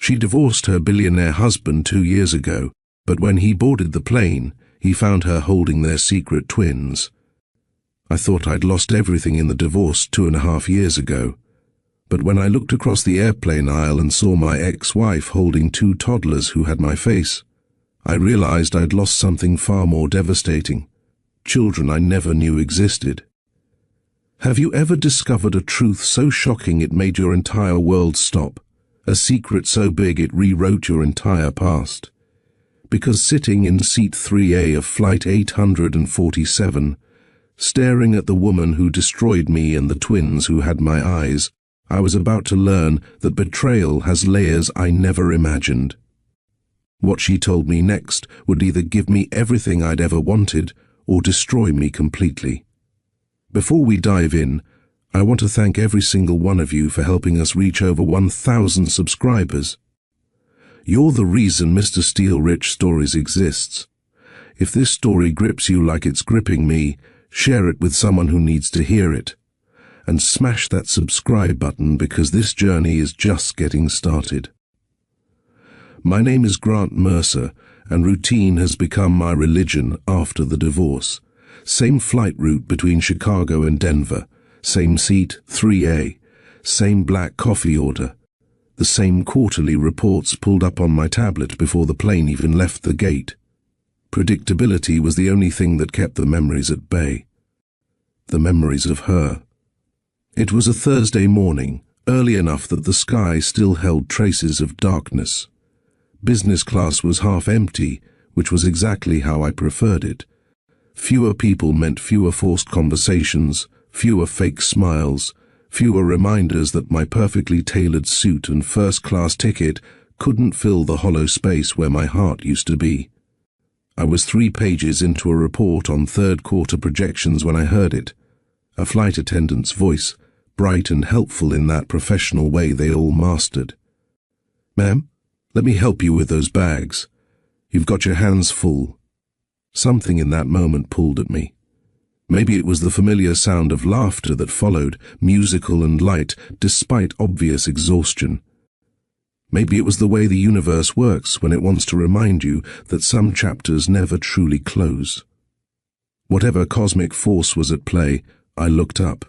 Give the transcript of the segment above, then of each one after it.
She divorced her billionaire husband 2 years ago, but when he boarded the plane, he found her holding their secret twins. I thought I'd lost everything in the divorce 2.5 years ago, but when I looked across the airplane aisle and saw my ex-wife holding 2 toddlers who had my face, I realized I'd lost something far more devastating: children I never knew existed. Have you ever discovered a truth so shocking it made your entire world stop? A secret so big it rewrote your entire past? Because sitting in seat 3A of flight 847, staring at the woman who destroyed me and the twins who had my eyes, I was about to learn that betrayal has layers I never imagined. What she told me next would either give me everything I'd ever wanted or destroy me completely. Before we dive in, I want to thank every single one of you for helping us reach over 1,000 subscribers. You're the reason Mr. Steal Rich Stories exists. If this story grips you like it's gripping me, share it with someone who needs to hear it. And smash that subscribe button because this journey is just getting started. My name is Grant Mercer, and routine has become my religion after the divorce. Same flight route between Chicago and Denver, same seat 3A, same black coffee order, the same quarterly reports pulled up on my tablet before the plane even left the gate. Predictability was the only thing that kept the memories at bay. The memories of her. It was a Thursday morning, early enough that the sky still held traces of darkness. Business class was half empty, which was exactly how I preferred it. Fewer people meant fewer forced conversations, fewer fake smiles, fewer reminders that my perfectly tailored suit and first-class ticket couldn't fill the hollow space where my heart used to be. I was 3 pages into a report on third-quarter projections when I heard it. A flight attendant's voice, bright and helpful in that professional way they all mastered. "Ma'am, let me help you with those bags. You've got your hands full." Something in that moment pulled at me. Maybe it was the familiar sound of laughter that followed, musical and light, despite obvious exhaustion. Maybe it was the way the universe works when it wants to remind you that some chapters never truly close. Whatever cosmic force was at play, I looked up,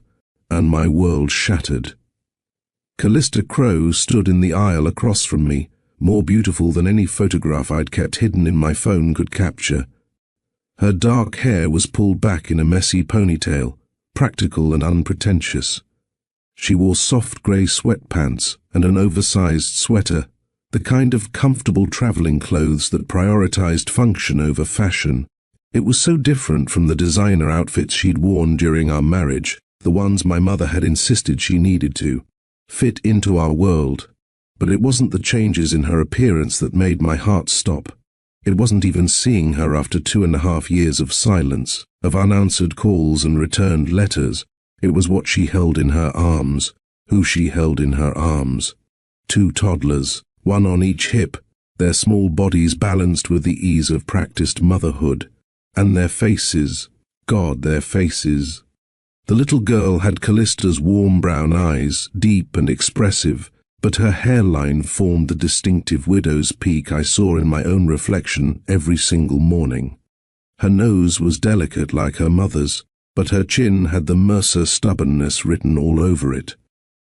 and my world shattered. Callista Crowe stood in the aisle across from me, more beautiful than any photograph I'd kept hidden in my phone could capture. Her dark hair was pulled back in a messy ponytail, practical and unpretentious. She wore soft grey sweatpants and an oversized sweater, the kind of comfortable traveling clothes that prioritized function over fashion. It was so different from the designer outfits she'd worn during our marriage, the ones my mother had insisted she needed to fit into our world. But it wasn't the changes in her appearance that made my heart stop. It wasn't even seeing her after 2.5 years of silence, of unanswered calls and returned letters. It was what she held in her arms, who she held in her arms. 2 toddlers, one on each hip, their small bodies balanced with the ease of practiced motherhood. And their faces, God, their faces. The little girl had Callista's warm brown eyes, deep and expressive, but her hairline formed the distinctive widow's peak I saw in my own reflection every single morning. Her nose was delicate like her mother's, but her chin had the Mercer stubbornness written all over it.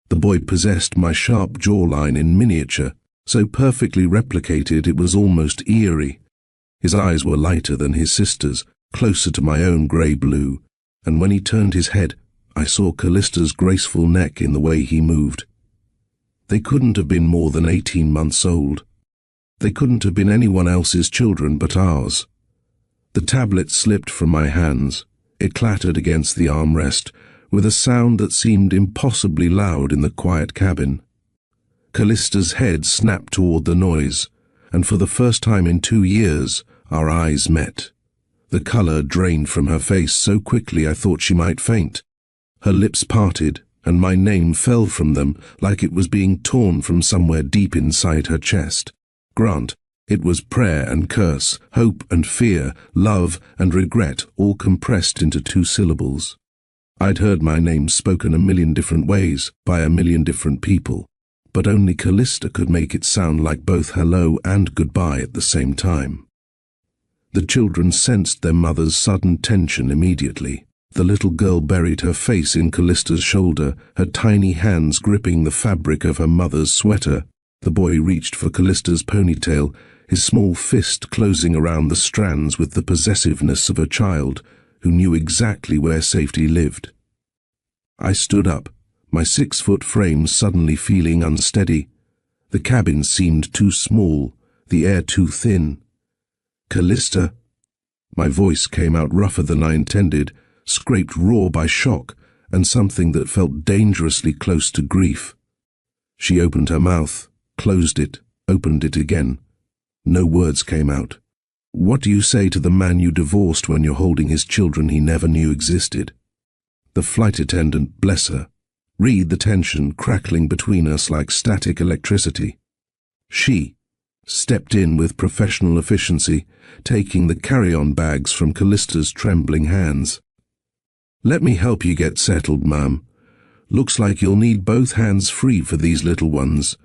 The boy possessed my sharp jawline in miniature, so perfectly replicated it was almost eerie. His eyes were lighter than his sister's, closer to my own grey-blue, and when he turned his head, I saw Callista's graceful neck in the way he moved. They couldn't have been more than 18 months old. They couldn't have been anyone else's children but ours. The tablet slipped from my hands. It clattered against the armrest, with a sound that seemed impossibly loud in the quiet cabin. Callista's head snapped toward the noise, and for the first time in 2 years, our eyes met. The color drained from her face so quickly I thought she might faint. Her lips parted, and my name fell from them like it was being torn from somewhere deep inside her chest. Grant. It was prayer and curse, hope and fear, love and regret, all compressed into 2 syllables. I'd heard my name spoken a million different ways, by a million different people, but only Callista could make it sound like both hello and goodbye at the same time. The children sensed their mother's sudden tension immediately. The little girl buried her face in Callista's shoulder, her tiny hands gripping the fabric of her mother's sweater. The boy reached for Callista's ponytail, his small fist closing around the strands with the possessiveness of a child who knew exactly where safety lived. I stood up, my 6-foot frame suddenly feeling unsteady. The cabin seemed too small, the air too thin. "Callista." My voice came out rougher than I intended, scraped raw by shock and something that felt dangerously close to grief. She opened her mouth, closed it, opened it again. No words came out. "What do you say to the man you divorced when you're holding his children he never knew existed?" The flight attendant, bless her, read the tension crackling between us like static electricity. She stepped in with professional efficiency, taking the carry-on bags from Callista's trembling hands. "Let me help you get settled, ma'am. Looks like you'll need both hands free for these little ones."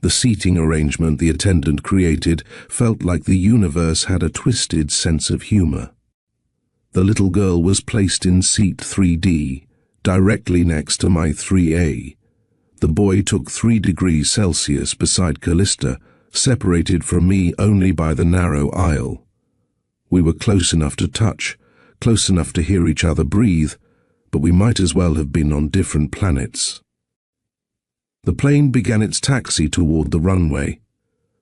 The seating arrangement the attendant created felt like the universe had a twisted sense of humor. The little girl was placed in seat 3D, directly next to my 3A. The boy took 3 degrees Celsius beside Callista, separated from me only by the narrow aisle. We were close enough to touch, close enough to hear each other breathe, but we might as well have been on different planets. The plane began its taxi toward the runway.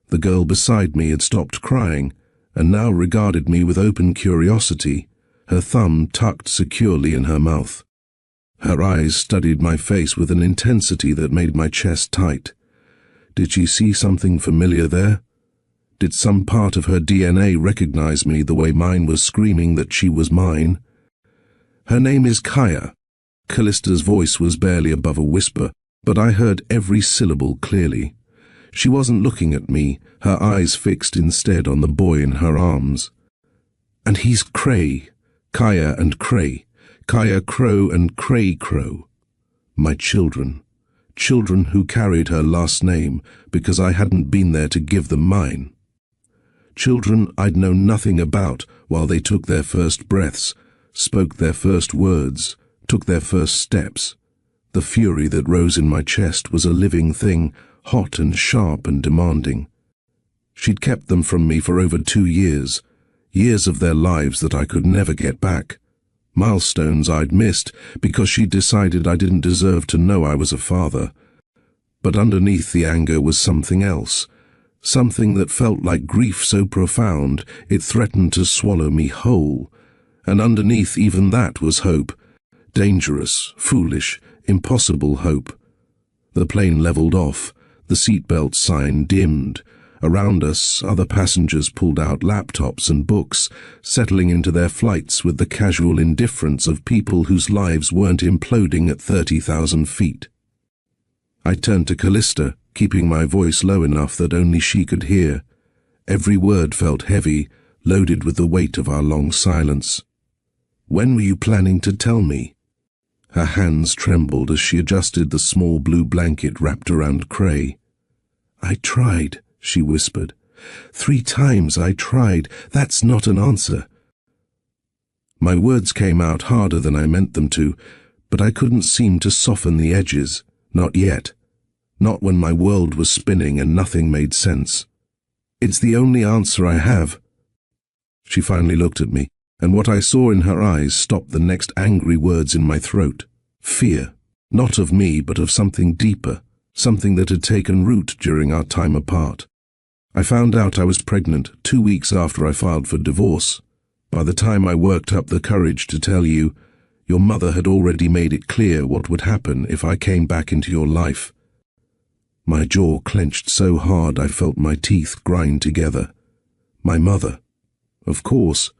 The girl beside me had stopped crying and now regarded me with open curiosity, her thumb tucked securely in her mouth. Her eyes studied my face with an intensity that made my chest tight. Did she see something familiar there? Did some part of her DNA recognize me the way mine was screaming that she was mine? "Her name is Kaya." Callista's voice was barely above a whisper, but I heard every syllable clearly. She wasn't looking at me, her eyes fixed instead on the boy in her arms. "And he's Cray. Kaya and Cray. Kaya Crow and Cray Crow. My children. Children who carried her last name because I hadn't been there to give them mine. Children I'd known nothing about while they took their first breaths, spoke their first words, took their first steps. The fury that rose in my chest was a living thing, hot and sharp and demanding. She'd kept them from me for over 2 years, years of their lives that I could never get back. Milestones I'd missed because she'd decided I didn't deserve to know I was a father. But underneath the anger was something else, something that felt like grief so profound it threatened to swallow me whole. And underneath even that was hope, dangerous, foolish, impossible hope. The plane leveled off, the seatbelt sign dimmed. Around us, other passengers pulled out laptops and books, settling into their flights with the casual indifference of people whose lives weren't imploding at 30,000 feet. I turned to Callista, keeping my voice low enough that only she could hear. Every word felt heavy, loaded with the weight of our long silence. "When were you planning to tell me?" Her hands trembled as she adjusted the small blue blanket wrapped around Cray. "I tried," she whispered. 3 times I tried. That's not an answer." My words came out harder than I meant them to, but I couldn't seem to soften the edges. Not yet. Not when my world was spinning and nothing made sense. "It's the only answer I have." She finally looked at me, and what I saw in her eyes stopped the next angry words in my throat. Fear. Not of me, but of something deeper, something that had taken root during our time apart. I found out I was pregnant 2 weeks after I filed for divorce. By the time I worked up the courage to tell you, your mother had already made it clear what would happen if I came back into your life. My jaw clenched so hard I felt my teeth grind together. My mother. Of course.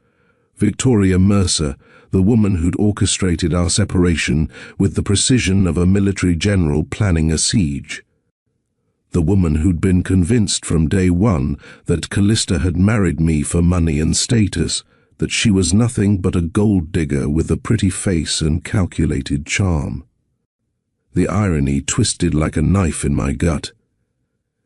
Victoria Mercer, the woman who'd orchestrated our separation with the precision of a military general planning a siege. The woman who'd been convinced from day one that Callista had married me for money and status, that she was nothing but a gold digger with a pretty face and calculated charm. The irony twisted like a knife in my gut.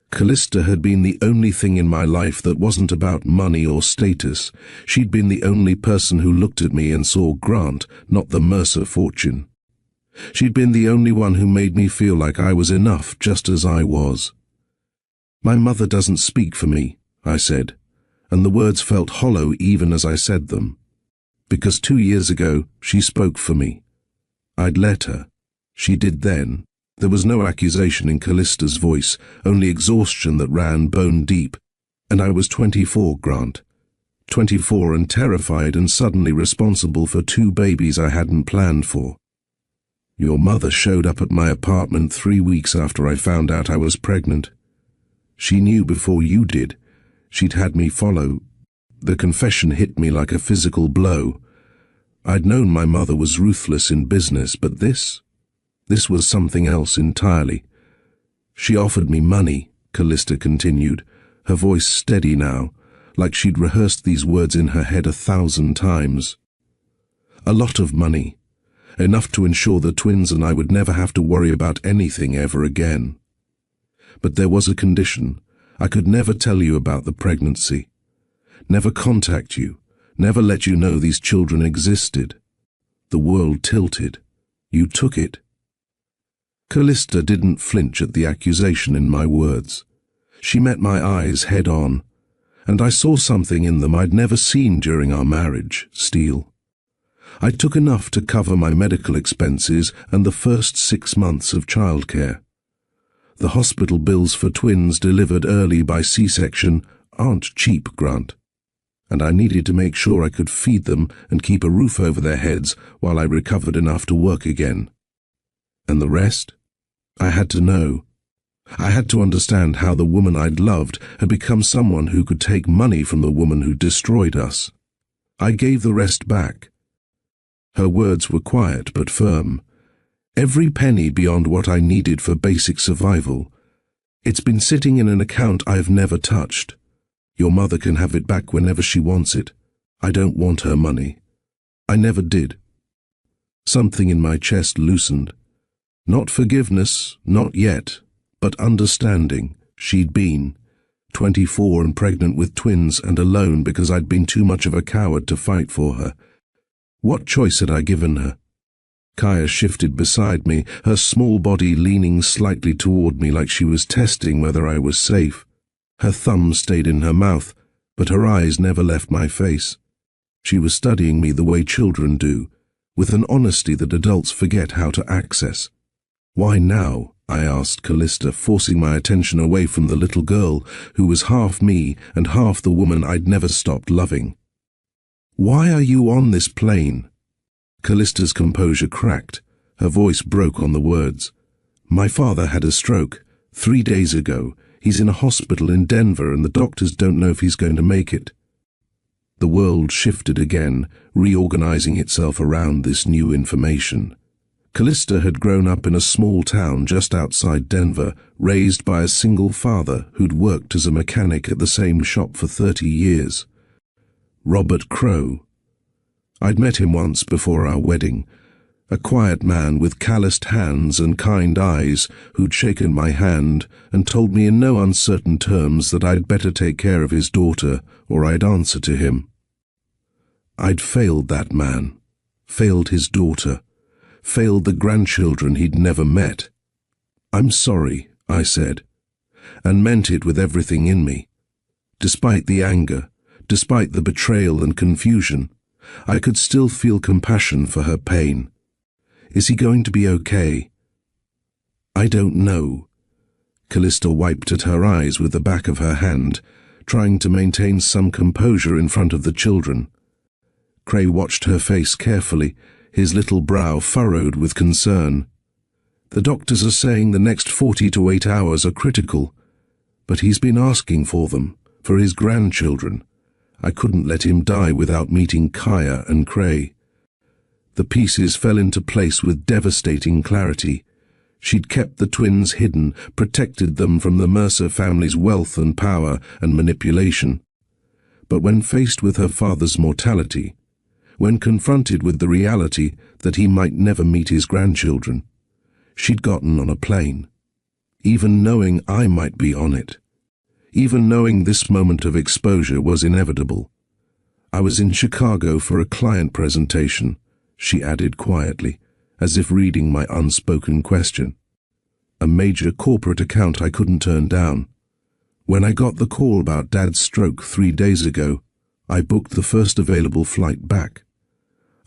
Callista had been the only thing in my life that wasn't about money or status. She'd been the only person who looked at me and saw Grant, not the Mercer fortune. She'd been the only one who made me feel like I was enough just as I was. "My mother doesn't speak for me," I said, and the words felt hollow even as I said them. Because 2 years ago, she spoke for me. I'd let her. She did then. There was no accusation in Callista's voice, only exhaustion that ran bone deep. And I was 24, Grant. 24 and terrified and suddenly responsible for 2 babies I hadn't planned for. Your mother showed up at my apartment 3 weeks after I found out I was pregnant. She knew before you did. She'd had me follow. The confession hit me like a physical blow. I'd known my mother was ruthless in business, but this was something else entirely. She offered me money, Callista continued, her voice steady now, like she'd rehearsed these words in her head 1,000 times. A lot of money, enough to ensure the twins and I would never have to worry about anything ever again. But there was a condition. I could never tell you about the pregnancy, never contact you, never let you know these children existed. The world tilted. You took it. Callista didn't flinch at the accusation in my words. She met my eyes head on, and I saw something in them I'd never seen during our marriage, Steele. I took enough to cover my medical expenses and the first 6 months of childcare. The hospital bills for twins delivered early by C-section aren't cheap, Grant. And I needed to make sure I could feed them and keep a roof over their heads while I recovered enough to work again. And the rest? I had to know. I had to understand how the woman I'd loved had become someone who could take money from the woman who destroyed us. I gave the rest back. Her words were quiet but firm. Every penny beyond what I needed for basic survival. It's been sitting in an account I've never touched. Your mother can have it back whenever she wants it. I don't want her money. I never did. Something in my chest loosened. Not forgiveness, not yet, but understanding. She'd been 24 and pregnant with twins and alone because I'd been too much of a coward to fight for her. What choice had I given her? Kaya shifted beside me, her small body leaning slightly toward me like she was testing whether I was safe. Her thumb stayed in her mouth, but her eyes never left my face. She was studying me the way children do, with an honesty that adults forget how to access. "Why now?" I asked Callista, forcing my attention away from the little girl who was half me and half the woman I'd never stopped loving. "Why are you on this plane?" Callista's composure cracked. Her voice broke on the words. "My father had a stroke 3 days ago. He's in a hospital in Denver and the doctors don't know if he's going to make it." The world shifted again, reorganizing itself around this new information. Callista had grown up in a small town just outside Denver, raised by a single father who'd worked as a mechanic at the same shop for 30 years. Robert Crow. I'd met him once before our wedding, a quiet man with calloused hands and kind eyes who'd shaken my hand and told me in no uncertain terms that I'd better take care of his daughter or I'd answer to him. I'd failed that man, failed his daughter, failed the grandchildren he'd never met. "I'm sorry," I said, and meant it with everything in me. Despite the anger, despite the betrayal and confusion, I could still feel compassion for her pain. Is he going to be okay? I don't know. Callista wiped at her eyes with the back of her hand, trying to maintain some composure in front of the children. Cray watched her face carefully, his little brow furrowed with concern. "The doctors are saying the next 40 to 8 hours are critical, but he's been asking for them, for his grandchildren. I couldn't let him die without meeting Kaya and Cray." The pieces fell into place with devastating clarity. She'd kept the twins hidden, protected them from the Mercer family's wealth and power and manipulation. But when faced with her father's mortality, when confronted with the reality that he might never meet his grandchildren, she'd gotten on a plane. even knowing I might be on it. Even knowing this moment of exposure was inevitable. I was in Chicago for a client presentation, she added quietly, as if reading my unspoken question. A major corporate account I couldn't turn down. When I got the call about Dad's stroke 3 days ago, I booked the first available flight back.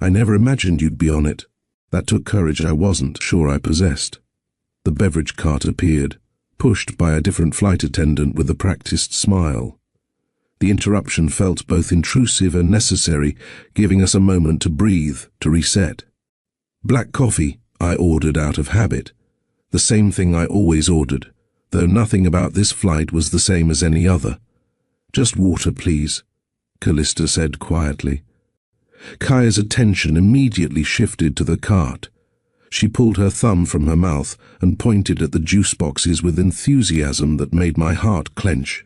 I never imagined you'd be on it. That took courage I wasn't sure I possessed. The beverage cart appeared, pushed by a different flight attendant with a practiced smile. The interruption felt both intrusive and necessary, giving us a moment to breathe, to reset. Black coffee, I ordered out of habit. The same thing I always ordered, though nothing about this flight was the same as any other. Just water, please, Callista said quietly. Kaya's attention immediately shifted to the cart. She pulled her thumb from her mouth and pointed at the juice boxes with enthusiasm that made my heart clench.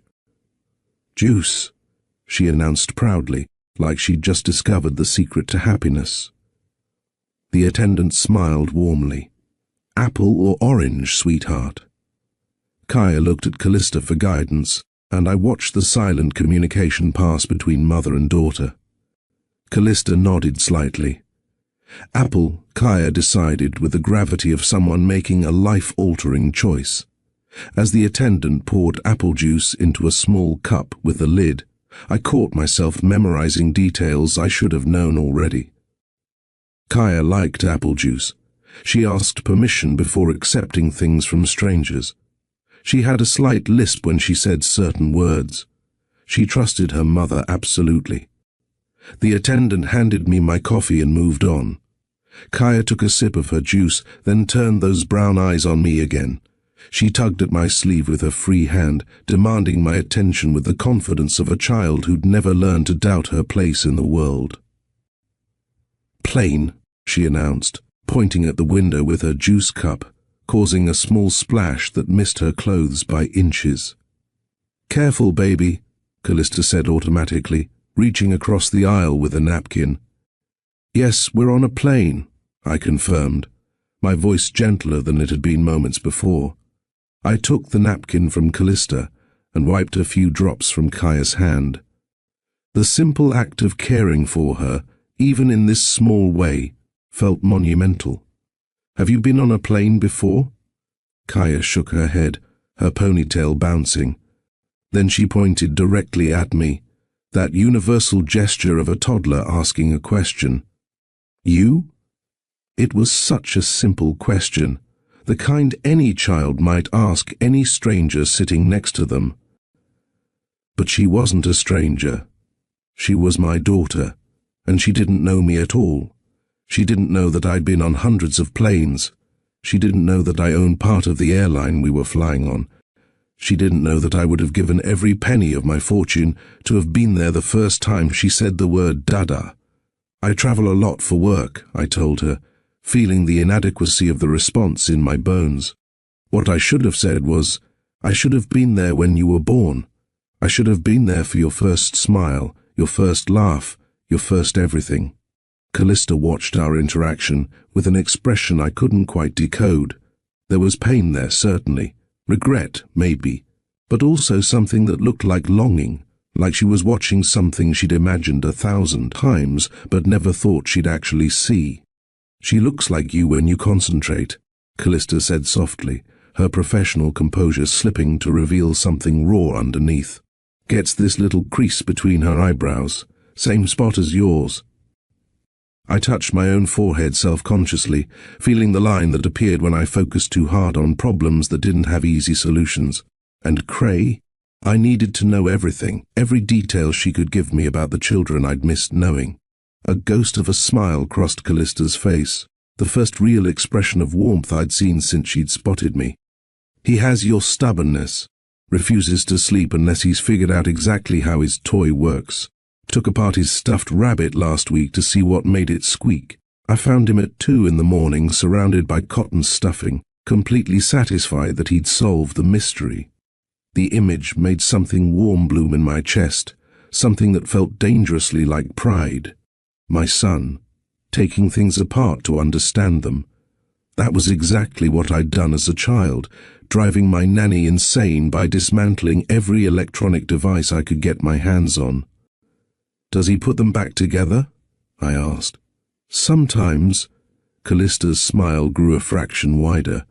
Juice, she announced proudly, like she'd just discovered the secret to happiness. The attendant smiled warmly. Apple or orange, sweetheart? Kaya looked at Callista for guidance, and I watched the silent communication pass between mother and daughter. Callista nodded slightly. Apple, Kaya decided with the gravity of someone making a life-altering choice. As the attendant poured apple juice into a small cup with a lid, I caught myself memorizing details I should have known already. Kaya liked apple juice. She asked permission before accepting things from strangers. She had a slight lisp when she said certain words. She trusted her mother absolutely. The attendant handed me my coffee and moved on. Kaya took a sip of her juice, then turned those brown eyes on me again. She tugged at my sleeve with her free hand, demanding my attention with the confidence of a child who'd never learned to doubt her place in the world. Plane, she announced, pointing at the window with her juice cup, causing a small splash that missed her clothes by inches. Careful, baby, Callista said automatically, reaching across the aisle with a napkin. Yes, we're on a plane, I confirmed, my voice gentler than it had been moments before. I took the napkin from Callista and wiped a few drops from Kaya's hand. The simple act of caring for her, even in this small way, felt monumental. Have you been on a plane before? Kaya shook her head, her ponytail bouncing. Then she pointed directly at me, that universal gesture of a toddler asking a question. You? It was such a simple question, the kind any child might ask any stranger sitting next to them. But she wasn't a stranger. She was my daughter, and she didn't know me at all. She didn't know that I'd been on hundreds of planes. She didn't know that I owned part of the airline we were flying on. She didn't know that I would have given every penny of my fortune to have been there the first time she said the word Dada. I travel a lot for work, I told her, feeling the inadequacy of the response in my bones. What I should have said was, I should have been there when you were born. I should have been there for your first smile, your first laugh, your first everything. Callista watched our interaction with an expression I couldn't quite decode. There was pain there, certainly, regret, maybe, but also something that looked like longing, like she was watching something she'd imagined 1,000 times but never thought she'd actually see. She looks like you when you concentrate, Callista said softly, her professional composure slipping to reveal something raw underneath. Gets this little crease between her eyebrows, same spot as yours. I touched my own forehead self-consciously, feeling the line that appeared when I focused too hard on problems that didn't have easy solutions. And Cray? I needed to know everything, every detail she could give me about the children I'd missed knowing. A ghost of a smile crossed Callista's face, the first real expression of warmth I'd seen since she'd spotted me. He has your stubbornness. Refuses to sleep unless he's figured out exactly how his toy works. Took apart his stuffed rabbit last week to see what made it squeak. I found him at 2 in the morning, surrounded by cotton stuffing, completely satisfied that he'd solved the mystery. The image made something warm bloom in my chest, something that felt dangerously like pride. My son, taking things apart to understand them. That was exactly what I'd done as a child, driving my nanny insane by dismantling every electronic device I could get my hands on. "Does he put them back together?" I asked. "Sometimes." Callista's smile grew a fraction wider.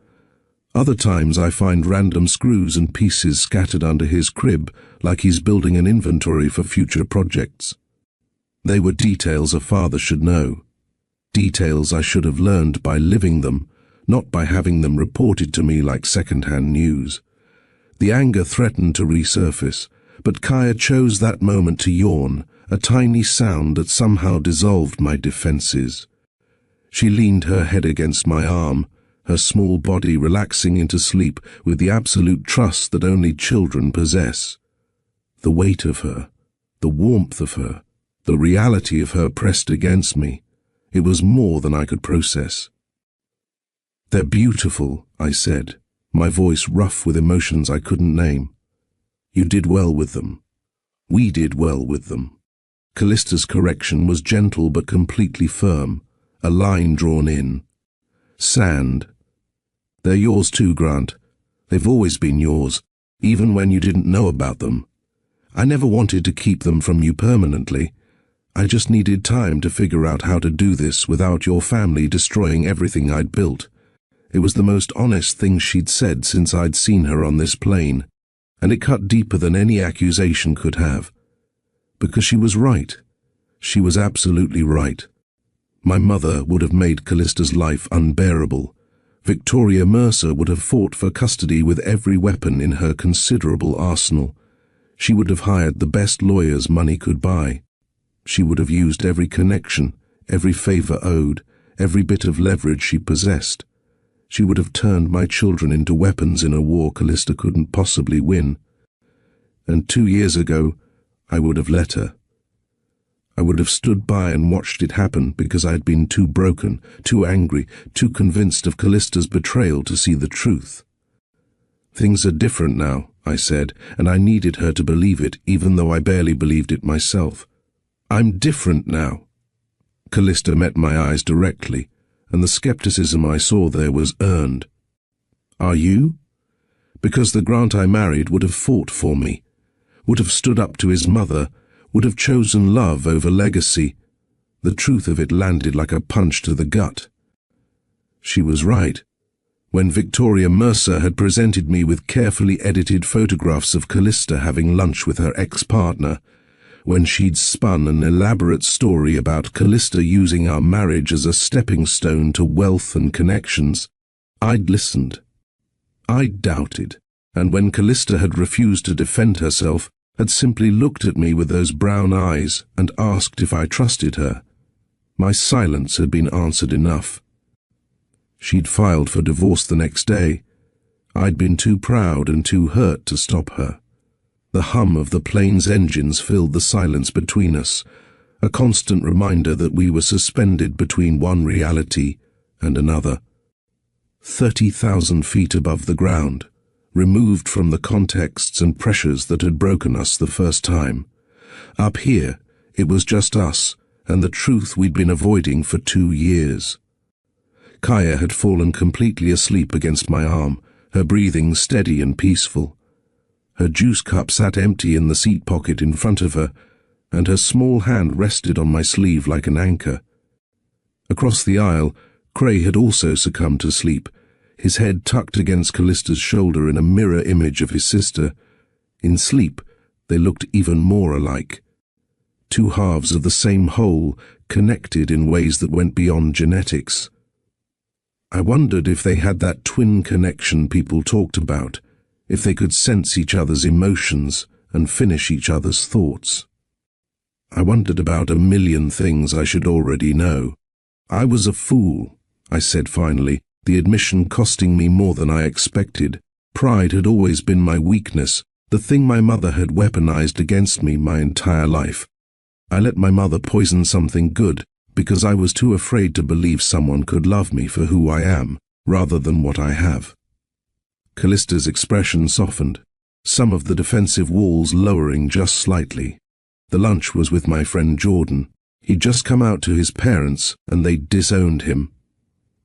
"Other times I find random screws and pieces scattered under his crib, like he's building an inventory for future projects." They were details a father should know. Details I should have learned by living them, not by having them reported to me like second-hand news. The anger threatened to resurface, but Kaya chose that moment to yawn, a tiny sound that somehow dissolved my defenses. She leaned her head against my arm, her small body relaxing into sleep with the absolute trust that only children possess. The weight of her, the warmth of her, the reality of her pressed against me. It was more than I could process. "They're beautiful," I said, my voice rough with emotions I couldn't name. "You did well with them. We did well with them." Callista's correction was gentle but completely firm, a line drawn in. "Sand. They're yours too, Grant. They've always been yours, even when you didn't know about them. I never wanted to keep them from you permanently. I just needed time to figure out how to do this without your family destroying everything I'd built." It was the most honest thing she'd said since I'd seen her on this plane, and it cut deeper than any accusation could have. Because she was right. She was absolutely right. My mother would have made Callista's life unbearable. Victoria Mercer would have fought for custody with every weapon in her considerable arsenal. She would have hired the best lawyers money could buy. She would have used every connection, every favor owed, every bit of leverage she possessed. She would have turned my children into weapons in a war Callista couldn't possibly win. And 2 years ago, I would have let her. I would have stood by and watched it happen because I had been too broken, too angry, too convinced of Callista's betrayal to see the truth. "Things are different now," I said, and I needed her to believe it, even though I barely believed it myself. "I'm different now." Callista met my eyes directly, and the skepticism I saw there was earned. "Are you?" Because the Grant I married would have fought for me, would have stood up to his mother, would have chosen love over legacy. The truth of it landed like a punch to the gut. She was right. When Victoria Mercer had presented me with carefully edited photographs of Callista having lunch with her ex-partner, when she'd spun an elaborate story about Callista using our marriage as a stepping stone to wealth and connections, I'd listened. I'd doubted, and when Callista had refused to defend herself, had simply looked at me with those brown eyes and asked if I trusted her. My silence had been answered enough. She'd filed for divorce the next day. I'd been too proud and too hurt to stop her. The hum of the plane's engines filled the silence between us, a constant reminder that we were suspended between one reality and another. 30,000 feet above the ground, removed from the contexts and pressures that had broken us the first time. Up here, it was just us and the truth we'd been avoiding for 2 years. Kaya had fallen completely asleep against my arm, her breathing steady and peaceful. Her juice cup sat empty in the seat pocket in front of her, and her small hand rested on my sleeve like an anchor. Across the aisle, Cray had also succumbed to sleep, his head tucked against Callista's shoulder in a mirror image of his sister. In sleep, they looked even more alike. Two halves of the same whole, connected in ways that went beyond genetics. I wondered if they had that twin connection people talked about, if they could sense each other's emotions and finish each other's thoughts. I wondered about a million things I should already know. I was a fool, I said finally, the admission costing me more than I expected. Pride had always been my weakness, the thing my mother had weaponized against me my entire life. I let my mother poison something good because I was too afraid to believe someone could love me for who I am, rather than what I have. Callista's expression softened, some of the defensive walls lowering just slightly. The lunch was with my friend Jordan. He'd just come out to his parents, and they'd disowned him.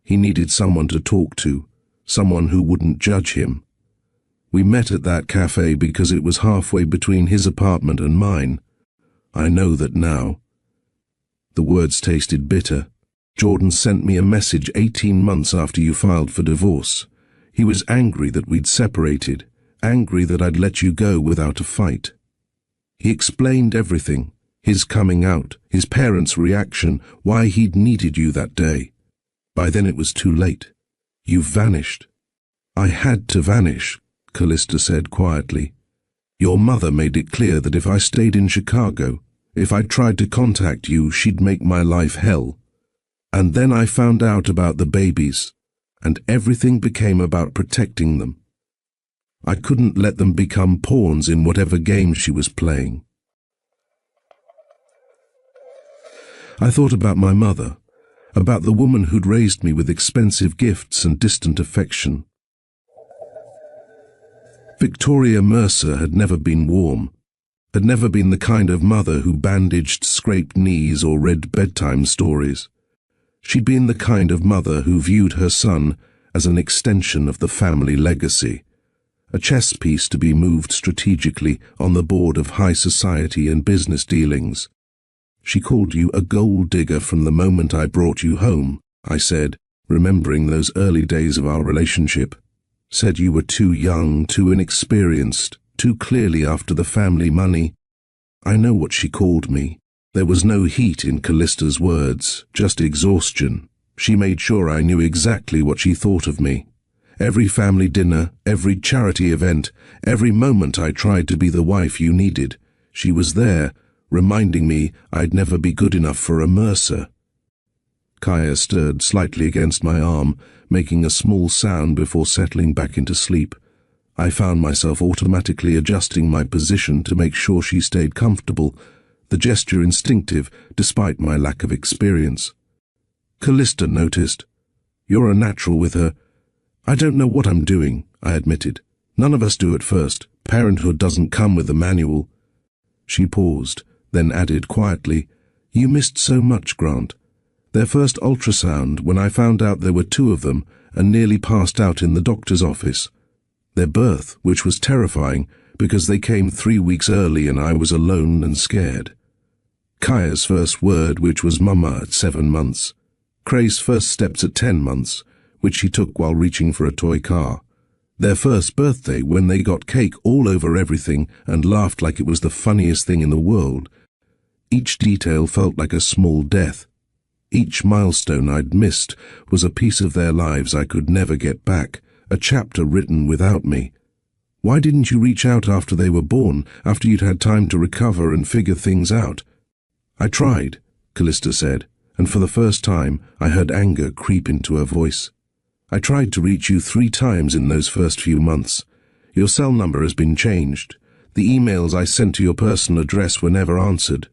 He needed someone to talk to, someone who wouldn't judge him. We met at that cafe because it was halfway between his apartment and mine. I know that now." The words tasted bitter. "Jordan sent me a message 18 months after you filed for divorce. He was angry that we'd separated, angry that I'd let you go without a fight. He explained everything, his coming out, his parents' reaction, why he'd needed you that day. By then it was too late. You vanished." "I had to vanish," Callista said quietly. "Your mother made it clear that if I stayed in Chicago, if I tried to contact you, she'd make my life hell. And then I found out about the babies, and everything became about protecting them. I couldn't let them become pawns in whatever game she was playing." I thought about my mother, about the woman who'd raised me with expensive gifts and distant affection. Victoria Mercer had never been warm, had never been the kind of mother who bandaged scraped knees or read bedtime stories. She'd been the kind of mother who viewed her son as an extension of the family legacy, a chess piece to be moved strategically on the board of high society and business dealings. "She called you a gold digger from the moment I brought you home," I said, remembering those early days of our relationship. "Said you were too young, too inexperienced, too clearly after the family money." I know what she called me. There was no heat in Callista's words, just exhaustion. She made sure I knew exactly what she thought of me. Every family dinner, every charity event, every moment I tried to be the wife you needed, she was there, reminding me I'd never be good enough for a Mercer. Kaya stirred slightly against my arm, making a small sound before settling back into sleep. I found myself automatically adjusting my position to make sure she stayed comfortable, the gesture instinctive despite my lack of experience. Callista noticed. "You're a natural with her." "I don't know what I'm doing," I admitted. "None of us do at first. Parenthood doesn't come with a manual." She paused, then added quietly, "You missed so much, Grant. Their first ultrasound, when I found out there were 2 of them, and nearly passed out in the doctor's office. Their birth, which was terrifying, because they came 3 weeks early and I was alone and scared. Kaya's first word, which was mama at 7 months. Cray's first steps at 10 months, which she took while reaching for a toy car. Their first birthday, when they got cake all over everything and laughed like it was the funniest thing in the world. Each detail felt like a small death. Each milestone I'd missed was a piece of their lives I could never get back, a chapter written without me. Why didn't you reach out after they were born, after you'd had time to recover and figure things out?" "I tried," Callista said, and for the first time I heard anger creep into her voice. "I tried to reach you 3 times in those first few months. Your cell number has been changed. The emails I sent to your personal address were never answered.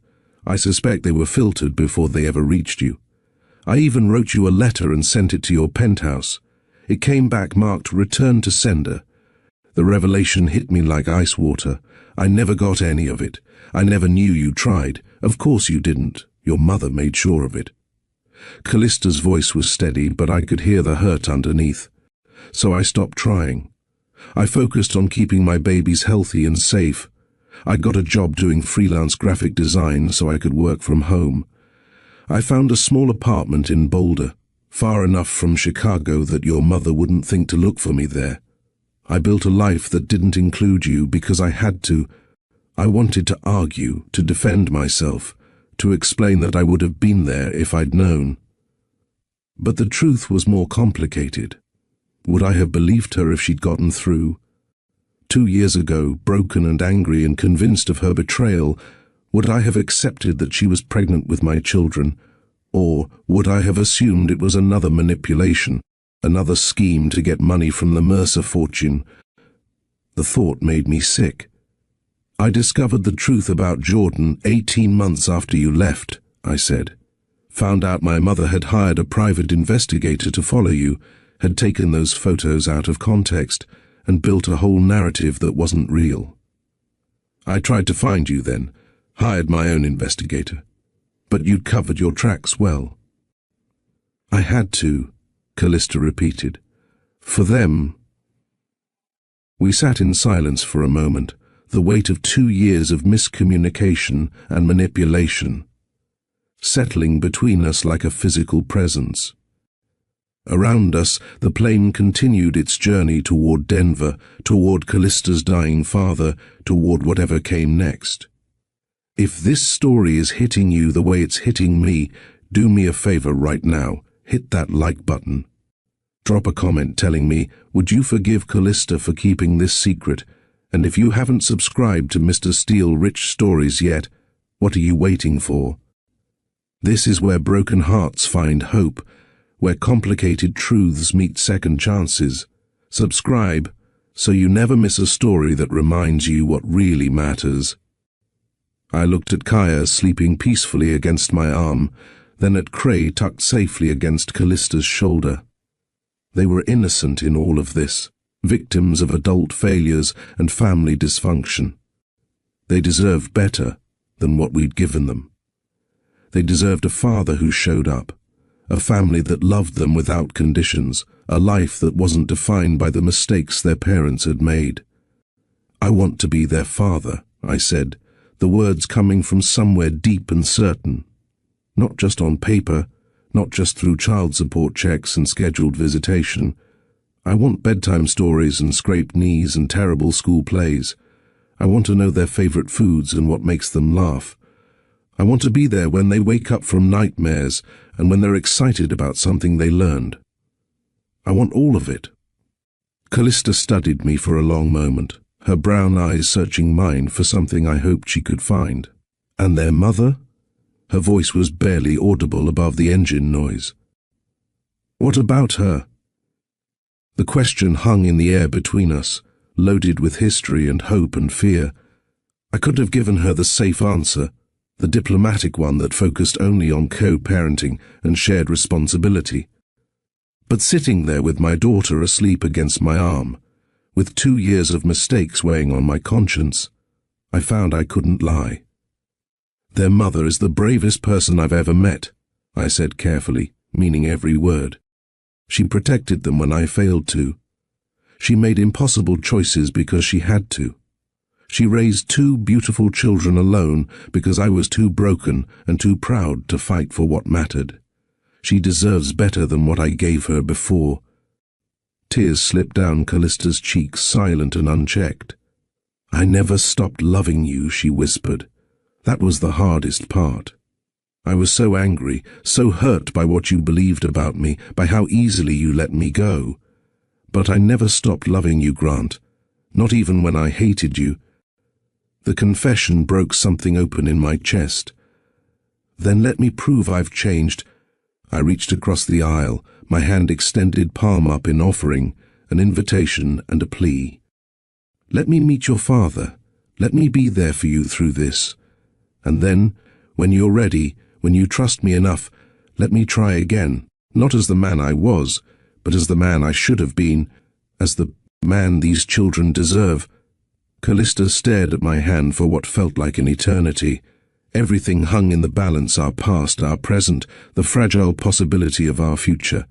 I suspect they were filtered before they ever reached you. I even wrote you a letter and sent it to your penthouse. It came back marked return to sender. The revelation hit me like ice water. I never got any of it. I never knew you tried. Of course you didn't. Your mother made sure of it." Callista's voice was steady, but I could hear the hurt underneath. So I stopped trying. I focused on keeping my babies healthy and safe. I got a job doing freelance graphic design so I could work from home. I found a small apartment in Boulder, far enough from Chicago that your mother wouldn't think to look for me there. I built a life that didn't include you because I had to. I wanted to argue, to defend myself, to explain that I would have been there if I'd known. But the truth was more complicated. Would I have believed her if she'd gotten through? 2 years ago, broken and angry and convinced of her betrayal, would I have accepted that she was pregnant with my children? Or would I have assumed it was another manipulation, another scheme to get money from the Mercer fortune? The thought made me sick. "I discovered the truth about Jordan 18 months after you left," I said. "Found out my mother had hired a private investigator to follow you, had taken those photos out of context, and built a whole narrative that wasn't real. I tried to find you then, hired my own investigator. But you'd covered your tracks well." "I had to," Callista repeated. "For them, We sat in silence for a moment, the weight of 2 years of miscommunication and manipulation settling between us like a physical presence. Around us, the plane continued its journey toward Denver, toward Callista's dying father, toward whatever came next. If this story is hitting you the way it's hitting me, do me a favor right now, hit that like button. Drop a comment telling me, would you forgive Callista for keeping this secret? And if you haven't subscribed to Mr. Steele Rich Stories yet, what are you waiting for? This is where broken hearts find hope, where complicated truths meet second chances. Subscribe so you never miss a story that reminds you what really matters. I looked at Kaya sleeping peacefully against my arm, then at Cray tucked safely against Callista's shoulder. They were innocent in all of this, victims of adult failures and family dysfunction. They deserved better than what we'd given them. They deserved a father who showed up, a family that loved them without conditions, a life that wasn't defined by the mistakes their parents had made. I want to be their father, I said, the words coming from somewhere deep and certain. Not just on paper, not just through child support checks and scheduled visitation. I want bedtime stories and scraped knees and terrible school plays. I want to know their favorite foods and what makes them laugh. I want to be there when they wake up from nightmares and when they're excited about something they learned. I want all of it. Callista studied me for a long moment, her brown eyes searching mine for something I hoped she could find. And their mother? Her voice was barely audible above the engine noise. What about her? The question hung in the air between us, loaded with history and hope and fear. I could have given her the safe answer, the diplomatic one that focused only on co-parenting and shared responsibility. But sitting there with my daughter asleep against my arm, with 2 years of mistakes weighing on my conscience, I found I couldn't lie. Their mother is the bravest person I've ever met, I said carefully, meaning every word. She protected them when I failed to. She made impossible choices because she had to. She raised 2 beautiful children alone because I was too broken and too proud to fight for what mattered. She deserves better than what I gave her before. Tears slipped down Callista's cheeks, silent and unchecked. I never stopped loving you, she whispered. That was the hardest part. I was so angry, so hurt by what you believed about me, by how easily you let me go. But I never stopped loving you, Grant, not even when I hated you. The confession broke something open in my chest. Then let me prove I've changed. I reached across the aisle, my hand extended palm up in offering, an invitation and a plea. Let me meet your father. Let me be there for you through this. And then, when you're ready, when you trust me enough, let me try again, not as the man I was, but as the man I should have been, as the man these children deserve. Callista stared at my hand for what felt like an eternity. Everything hung in the balance, our past, our present, the fragile possibility of our future.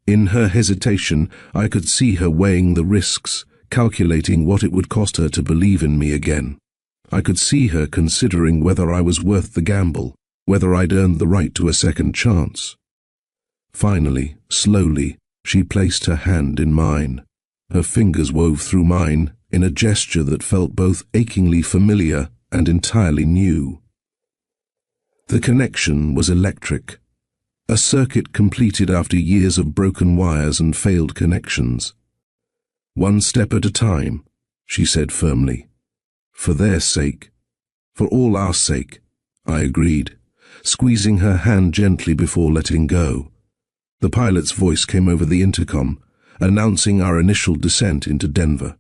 In her hesitation, I could see her weighing the risks, calculating what it would cost her to believe in me again. I could see her considering whether I was worth the gamble, whether I'd earned the right to a second chance. Finally, slowly, she placed her hand in mine. Her fingers wove through mine in a gesture that felt both achingly familiar and entirely new. The connection was electric, a circuit completed after years of broken wires and failed connections. One step at a time, she said firmly. For their sake, for all our sake, I agreed, squeezing her hand gently before letting go. The pilot's voice came over the intercom, announcing our initial descent into Denver.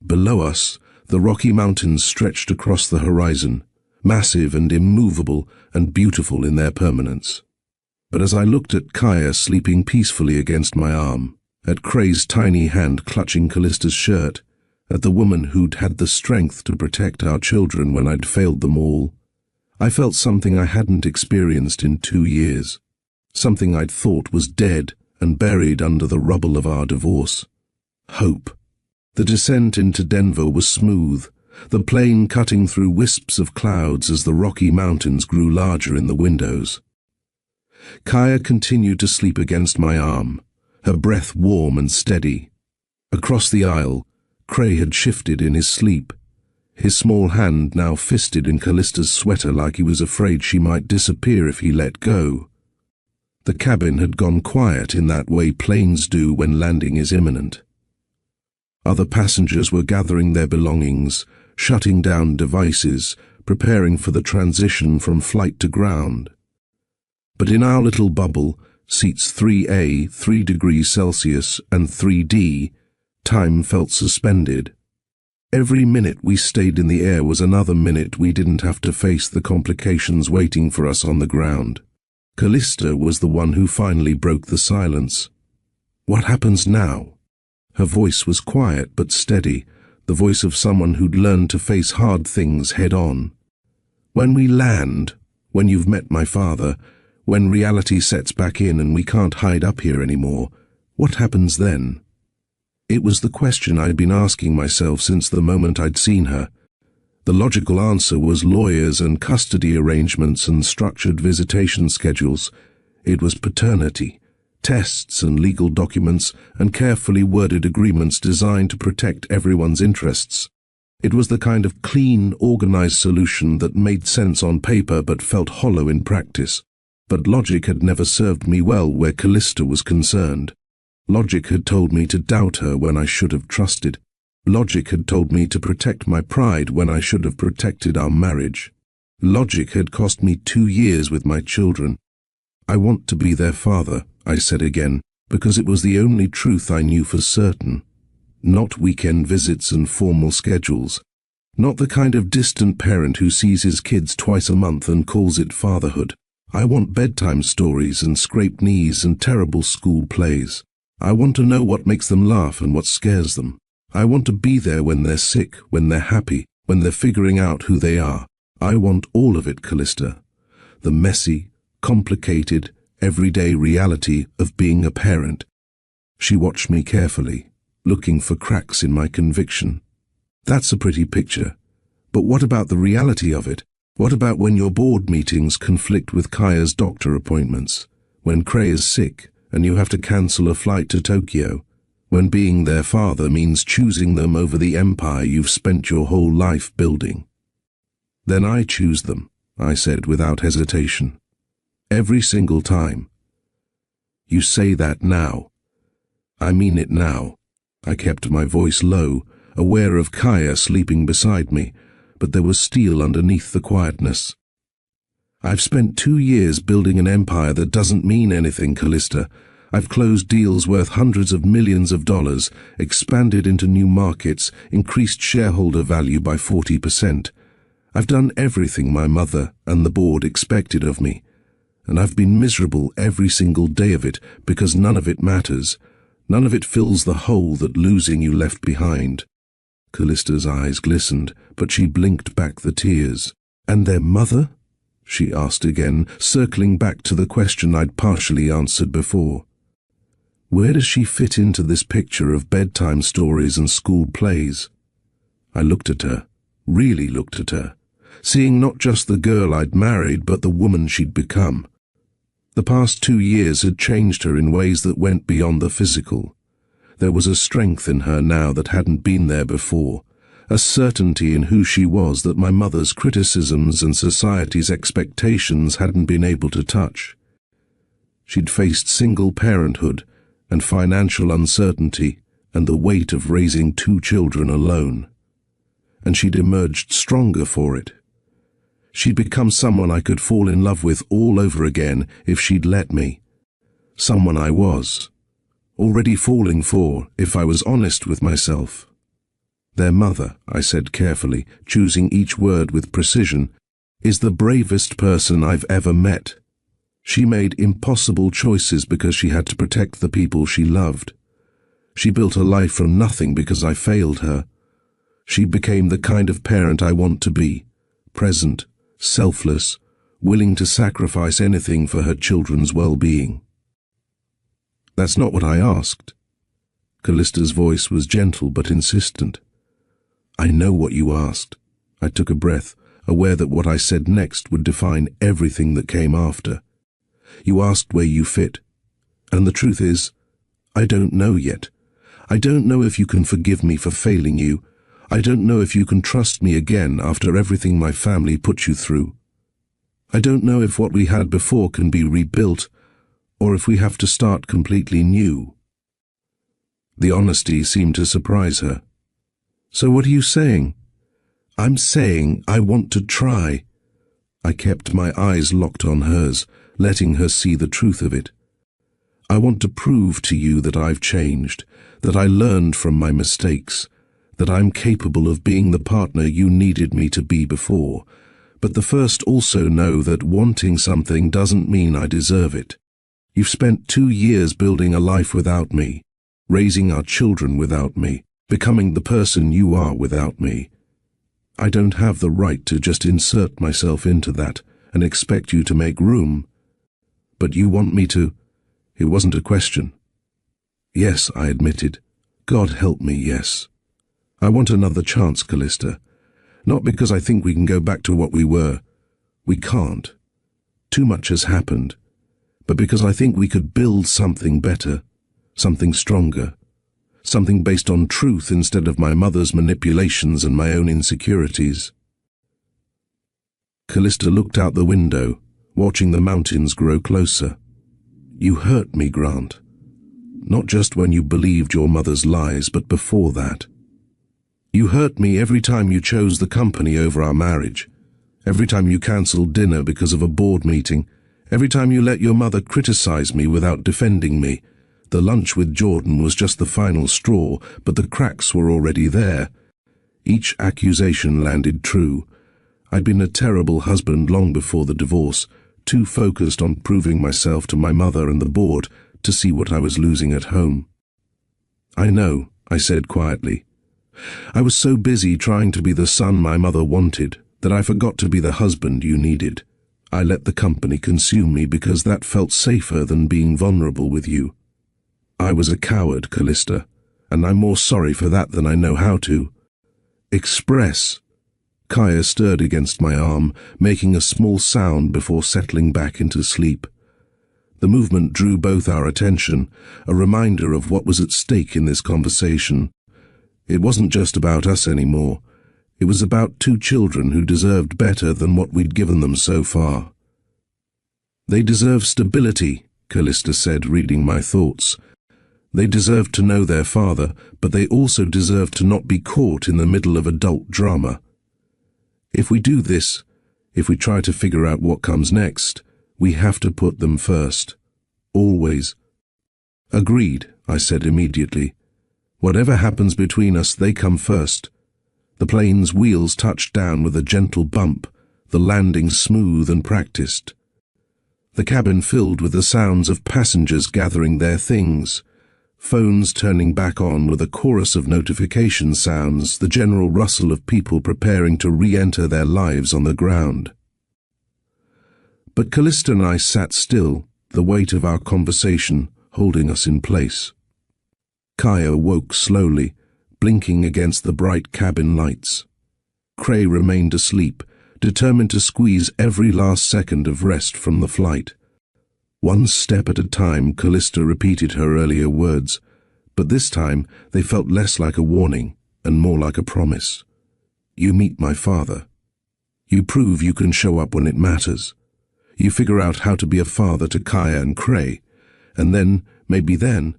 Below us, the Rocky Mountains stretched across the horizon, massive and immovable and beautiful in their permanence. But as I looked at Kaya sleeping peacefully against my arm, at Cray's tiny hand clutching Callista's shirt, at the woman who'd had the strength to protect our children when I'd failed them all, I felt something I hadn't experienced in 2 years, something I'd thought was dead and buried under the rubble of our divorce. Hope. The descent into Denver was smooth, the plane cutting through wisps of clouds as the Rocky Mountains grew larger in the windows. Kaya continued to sleep against my arm, her breath warm and steady. Across the aisle, Cray had shifted in his sleep, his small hand now fisted in Callista's sweater like he was afraid she might disappear if he let go. The cabin had gone quiet in that way planes do when landing is imminent. Other passengers were gathering their belongings, shutting down devices, preparing for the transition from flight to ground. But in our little bubble, seats 3A, 3 degrees Celsius, and 3D, time felt suspended. Every minute we stayed in the air was another minute we didn't have to face the complications waiting for us on the ground. Callista was the one who finally broke the silence. What happens now? Her voice was quiet but steady, the voice of someone who'd learned to face hard things head-on. When we land, when you've met my father, when reality sets back in and we can't hide up here anymore, what happens then? It was the question I'd been asking myself since the moment I'd seen her. The logical answer was lawyers and custody arrangements and structured visitation schedules. It was paternity, tests and legal documents and carefully worded agreements designed to protect everyone's interests. It was the kind of clean, organized solution that made sense on paper but felt hollow in practice. But logic had never served me well where Callista was concerned. Logic had told me to doubt her when I should have trusted. Logic had told me to protect my pride when I should have protected our marriage. Logic had cost me 2 years with my children. I want to be their father, I said again, because it was the only truth I knew for certain. Not weekend visits and formal schedules. Not the kind of distant parent who sees his kids twice a month and calls it fatherhood. I want bedtime stories and scraped knees and terrible school plays. I want to know what makes them laugh and what scares them. I want to be there when they're sick, when they're happy, when they're figuring out who they are. I want all of it, Callista. The messy, complicated, everyday reality of being a parent. She watched me carefully, looking for cracks in my conviction. That's a pretty picture. But what about the reality of it? What about when your board meetings conflict with Kaya's doctor appointments? When Cray is sick and you have to cancel a flight to Tokyo? When being their father means choosing them over the empire you've spent your whole life building? Then I choose them, I said without hesitation. Every single time. You say that now. I mean it now. I kept my voice low, aware of Kaya sleeping beside me, but there was steel underneath the quietness. I've spent 2 years building an empire that doesn't mean anything, Callista. I've closed deals worth hundreds of millions of dollars, expanded into new markets, increased shareholder value by 40%. I've done everything my mother and the board expected of me, and I've been miserable every single day of it because none of it matters. None of it fills the hole that losing you left behind. Callista's eyes glistened, but she blinked back the tears. And their mother? She asked again, circling back to the question I'd partially answered before. Where does she fit into this picture of bedtime stories and school plays? I looked at her, really looked at her, seeing not just the girl I'd married but the woman she'd become. The past 2 years had changed her in ways that went beyond the physical. There was a strength in her now that hadn't been there before, a certainty in who she was that my mother's criticisms and society's expectations hadn't been able to touch. She'd faced single parenthood and financial uncertainty and the weight of raising 2 children alone. And she'd emerged stronger for it. She'd become someone I could fall in love with all over again if she'd let me. Someone I was. Already falling for, if I was honest with myself. Their mother, I said carefully, choosing each word with precision, is the bravest person I've ever met. She made impossible choices because she had to protect the people she loved. She built a life from nothing because I failed her. She became the kind of parent I want to be, present, selfless, willing to sacrifice anything for her children's well-being. That's not what I asked. Callista's voice was gentle but insistent. I know what you asked. I took a breath, aware that what I said next would define everything that came after. You asked where you fit. And the truth is, I don't know yet. I don't know if you can forgive me for failing you. I don't know if you can trust me again after everything my family put you through. I don't know if what we had before can be rebuilt, or if we have to start completely new. The honesty seemed to surprise her. So what are you saying? I'm saying I want to try. I kept my eyes locked on hers, letting her see the truth of it. I want to prove to you that I've changed, that I learned from my mistakes, that I'm capable of being the partner you needed me to be before. But the first also know that wanting something doesn't mean I deserve it. You've spent 2 years building a life without me, raising our children without me, becoming the person you are without me. I don't have the right to just insert myself into that and expect you to make room. But you want me to. It wasn't a question. Yes, I admitted. God help me, yes. I want another chance, Callista. Not because I think we can go back to what we were. We can't. Too much has happened. But because I think we could build something better, something stronger, something based on truth instead of my mother's manipulations and my own insecurities. Callista looked out the window, watching the mountains grow closer. You hurt me, Grant. Not just when you believed your mother's lies, but before that. You hurt me every time you chose the company over our marriage, every time you cancelled dinner because of a board meeting, every time you let your mother criticize me without defending me. The lunch with Jordan was just the final straw, but the cracks were already there. Each accusation landed true. I'd been a terrible husband long before the divorce, too focused on proving myself to my mother and the board to see what I was losing at home. I know, I said quietly. I was so busy trying to be the son my mother wanted that I forgot to be the husband you needed. I let the company consume me because that felt safer than being vulnerable with you. I was a coward, Callista, and I'm more sorry for that than I know how to. Express. Kaya stirred against my arm, making a small sound before settling back into sleep. The movement drew both our attention, a reminder of what was at stake in this conversation. It wasn't just about us anymore. It was about 2 children who deserved better than what we'd given them so far. They deserve stability, Callista said, reading my thoughts. They deserve to know their father, but they also deserve to not be caught in the middle of adult drama. If we do this, if we try to figure out what comes next, we have to put them first. Always. Agreed, I said immediately. Whatever happens between us, they come first. The plane's wheels touched down with a gentle bump, the landing smooth and practiced. The cabin filled with the sounds of passengers gathering their things, phones turning back on with a chorus of notification sounds, the general rustle of people preparing to re-enter their lives on the ground. But Callista and I sat still, the weight of our conversation holding us in place. Kaya woke slowly, blinking against the bright cabin lights. Cray remained asleep, determined to squeeze every last second of rest from the flight. One step at a time, Callista repeated her earlier words, but this time they felt less like a warning and more like a promise. You meet my father. You prove you can show up when it matters. You figure out how to be a father to Kaya and Cray, and then, maybe then,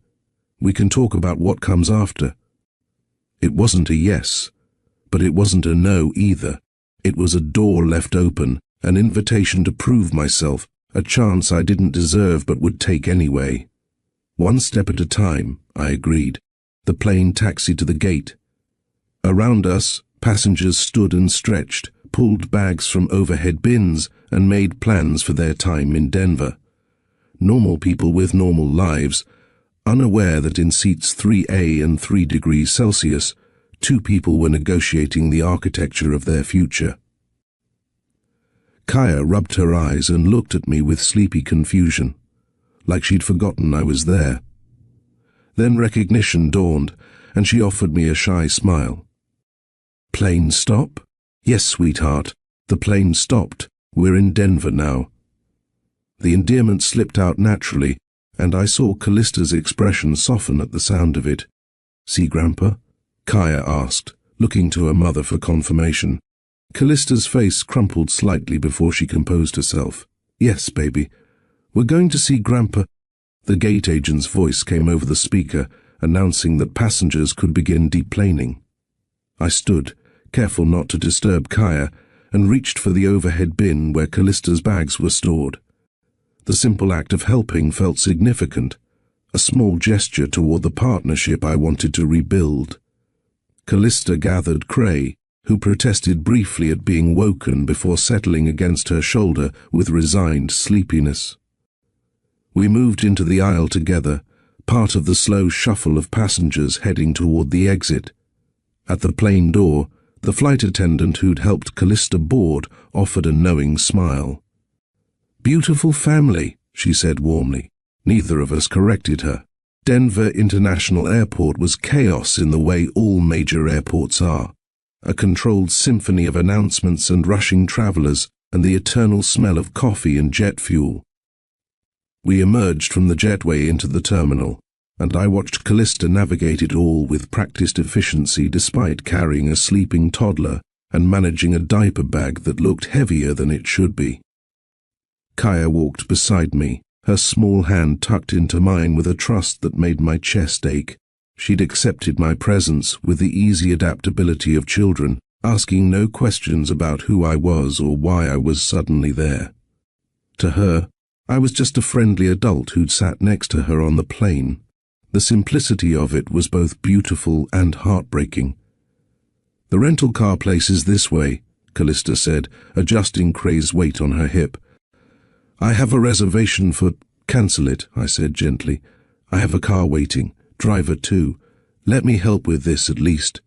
we can talk about what comes after. It wasn't a yes, but it wasn't a no either. It was a door left open, an invitation to prove myself, a chance I didn't deserve but would take anyway. One step at a time, I agreed. The plane taxied to the gate. Around us, passengers stood and stretched, pulled bags from overhead bins, and made plans for their time in Denver. Normal people with normal lives, unaware that in seats 3A and 3 degrees Celsius, 2 people were negotiating the architecture of their future. Kaya rubbed her eyes and looked at me with sleepy confusion, like she'd forgotten I was there. Then recognition dawned, and she offered me a shy smile. "Plane stop?" "Yes, sweetheart. The plane stopped. We're in Denver now." The endearment slipped out naturally, and I saw Callista's expression soften at the sound of it. "See, Grandpa?" Kaya asked, looking to her mother for confirmation. Callista's face crumpled slightly before she composed herself. "Yes, baby. We're going to see Grandpa." The gate agent's voice came over the speaker, announcing that passengers could begin deplaning. I stood, careful not to disturb Kaya, and reached for the overhead bin where Callista's bags were stored. The simple act of helping felt significant, a small gesture toward the partnership I wanted to rebuild. Callista gathered Cray, who protested briefly at being woken before settling against her shoulder with resigned sleepiness. We moved into the aisle together, part of the slow shuffle of passengers heading toward the exit. At the plane door, the flight attendant who'd helped Callista board offered a knowing smile. "Beautiful family," she said warmly. Neither of us corrected her. Denver International Airport was chaos in the way all major airports are. A controlled symphony of announcements and rushing travelers, and the eternal smell of coffee and jet fuel. We emerged from the jetway into the terminal, and I watched Callista navigate it all with practiced efficiency despite carrying a sleeping toddler and managing a diaper bag that looked heavier than it should be. Kaya walked beside me, her small hand tucked into mine with a trust that made my chest ache. She'd accepted my presence with the easy adaptability of children, asking no questions about who I was or why I was suddenly there. To her, I was just a friendly adult who'd sat next to her on the plane. The simplicity of it was both beautiful and heartbreaking. "The rental car place is this way," Callista said, adjusting Cray's weight on her hip. "I have a reservation for—" "Cancel it," I said gently. "I have a car waiting. Driver too. Let me help with this at least."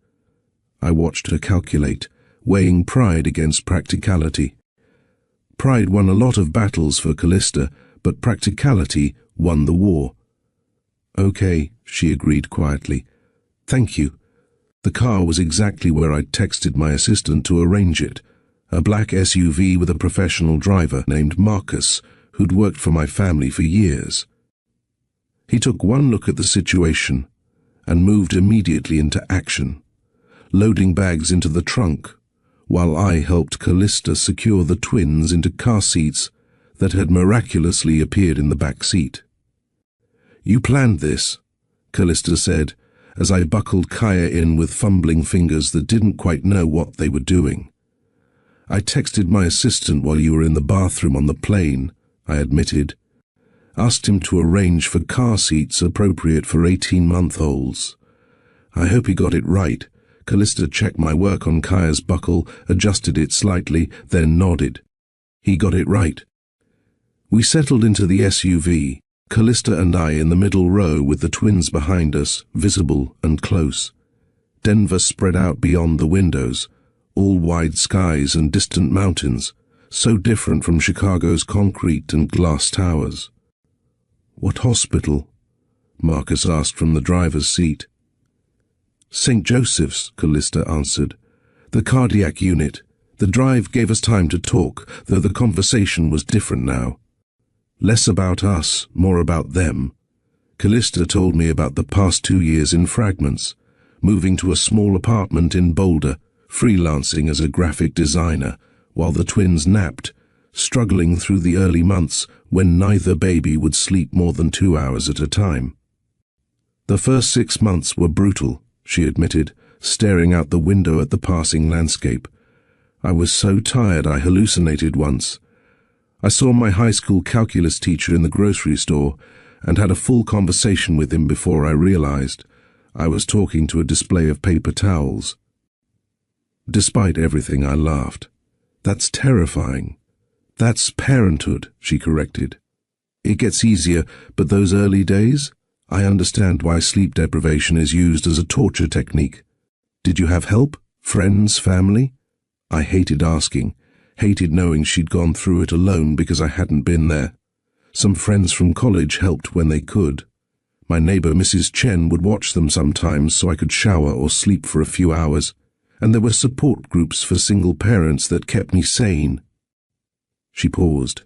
I watched her calculate, weighing pride against practicality. Pride won a lot of battles for Callista, but practicality won the war. "Okay," she agreed quietly. "Thank you." The car was exactly where I'd texted my assistant to arrange it, a black SUV with a professional driver named Marcus, who'd worked for my family for years. He took one look at the situation and moved immediately into action, loading bags into the trunk, while I helped Callista secure the twins into car seats that had miraculously appeared in the back seat. "You planned this," Callista said, as I buckled Kaya in with fumbling fingers that didn't quite know what they were doing. "I texted my assistant while you were in the bathroom on the plane," I admitted. "Asked him to arrange for car seats appropriate for 18-month-olds. I hope he got it right." Callista checked my work on Kaya's buckle, adjusted it slightly, then nodded. "He got it right." We settled into the SUV, Callista and I in the middle row with the twins behind us, visible and close. Denver spread out beyond the windows, all wide skies and distant mountains, so different from Chicago's concrete and glass towers. "What hospital?" Marcus asked from the driver's seat. "St. Joseph's," Callista answered. "The cardiac unit. The drive gave us time to talk, though the conversation was different now. Less about us, more about them. Callista told me about the past 2 years in fragments, moving to a small apartment in Boulder, freelancing as a graphic designer, while the twins napped, struggling through the early months when neither baby would sleep more than 2 hours at a time. "The first 6 months were brutal," she admitted, staring out the window at the passing landscape. "I was so tired I hallucinated once. I saw my high school calculus teacher in the grocery store and had a full conversation with him before I realized I was talking to a display of paper towels." Despite everything, I laughed. "That's terrifying." "That's parenthood," she corrected. "It gets easier, but those early days? I understand why sleep deprivation is used as a torture technique. Did you have help? Friends, family?" I hated asking, hated knowing she'd gone through it alone because I hadn't been there. Some friends from college helped when they could. My neighbor Mrs. Chen would watch them sometimes so I could shower or sleep for a few hours, and there were support groups for single parents that kept me sane. She paused.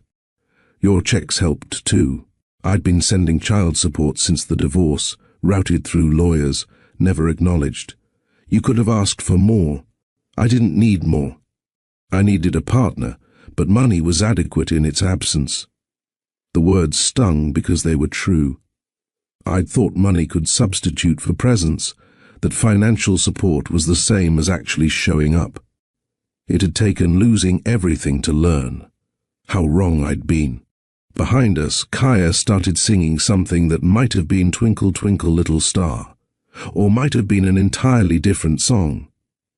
Your checks helped too. I'd been sending child support since the divorce, routed through lawyers, never acknowledged. You could have asked for more. I didn't need more. I needed a partner, but money was adequate in its absence. The words stung because they were true. I'd thought money could substitute for presence, that financial support was the same as actually showing up. It had taken losing everything to learn. How wrong I'd been. Behind us, Kaya started singing something that might have been Twinkle Twinkle Little Star, or might have been an entirely different song.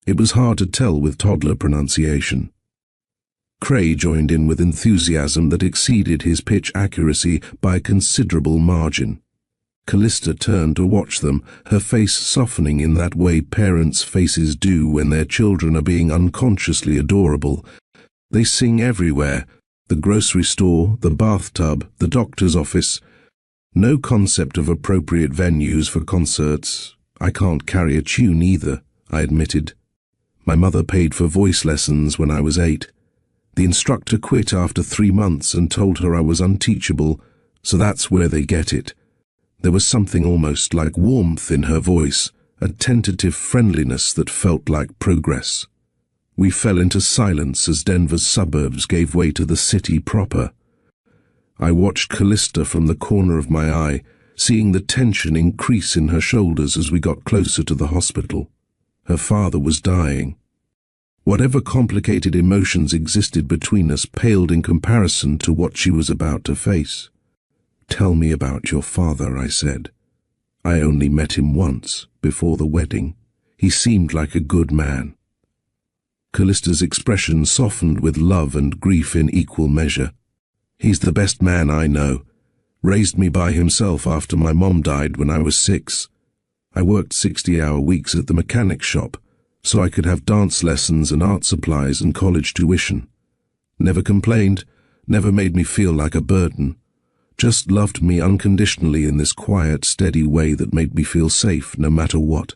It was hard to tell with toddler pronunciation. Cray joined in with enthusiasm that exceeded his pitch accuracy by a considerable margin. Callista turned to watch them, her face softening in that way parents' faces do when their children are being unconsciously adorable. They sing everywhere, the grocery store, the bathtub, the doctor's office. No concept of appropriate venues for concerts. I can't carry a tune either, I admitted. My mother paid for voice lessons when I was 8. The instructor quit after 3 months and told her I was unteachable, so that's where they get it. There was something almost like warmth in her voice, a tentative friendliness that felt like progress. We fell into silence as Denver's suburbs gave way to the city proper. I watched Callista from the corner of my eye, seeing the tension increase in her shoulders as we got closer to the hospital. Her father was dying. Whatever complicated emotions existed between us paled in comparison to what she was about to face. Tell me about your father, I said. I only met him once, before the wedding. He seemed like a good man. Callista's expression softened with love and grief in equal measure. He's the best man I know. Raised me by himself after my mom died when I was 6. I worked 60-hour weeks at the mechanic shop, so I could have dance lessons and art supplies and college tuition. Never complained, never made me feel like a burden. Just loved me unconditionally in this quiet, steady way that made me feel safe no matter what.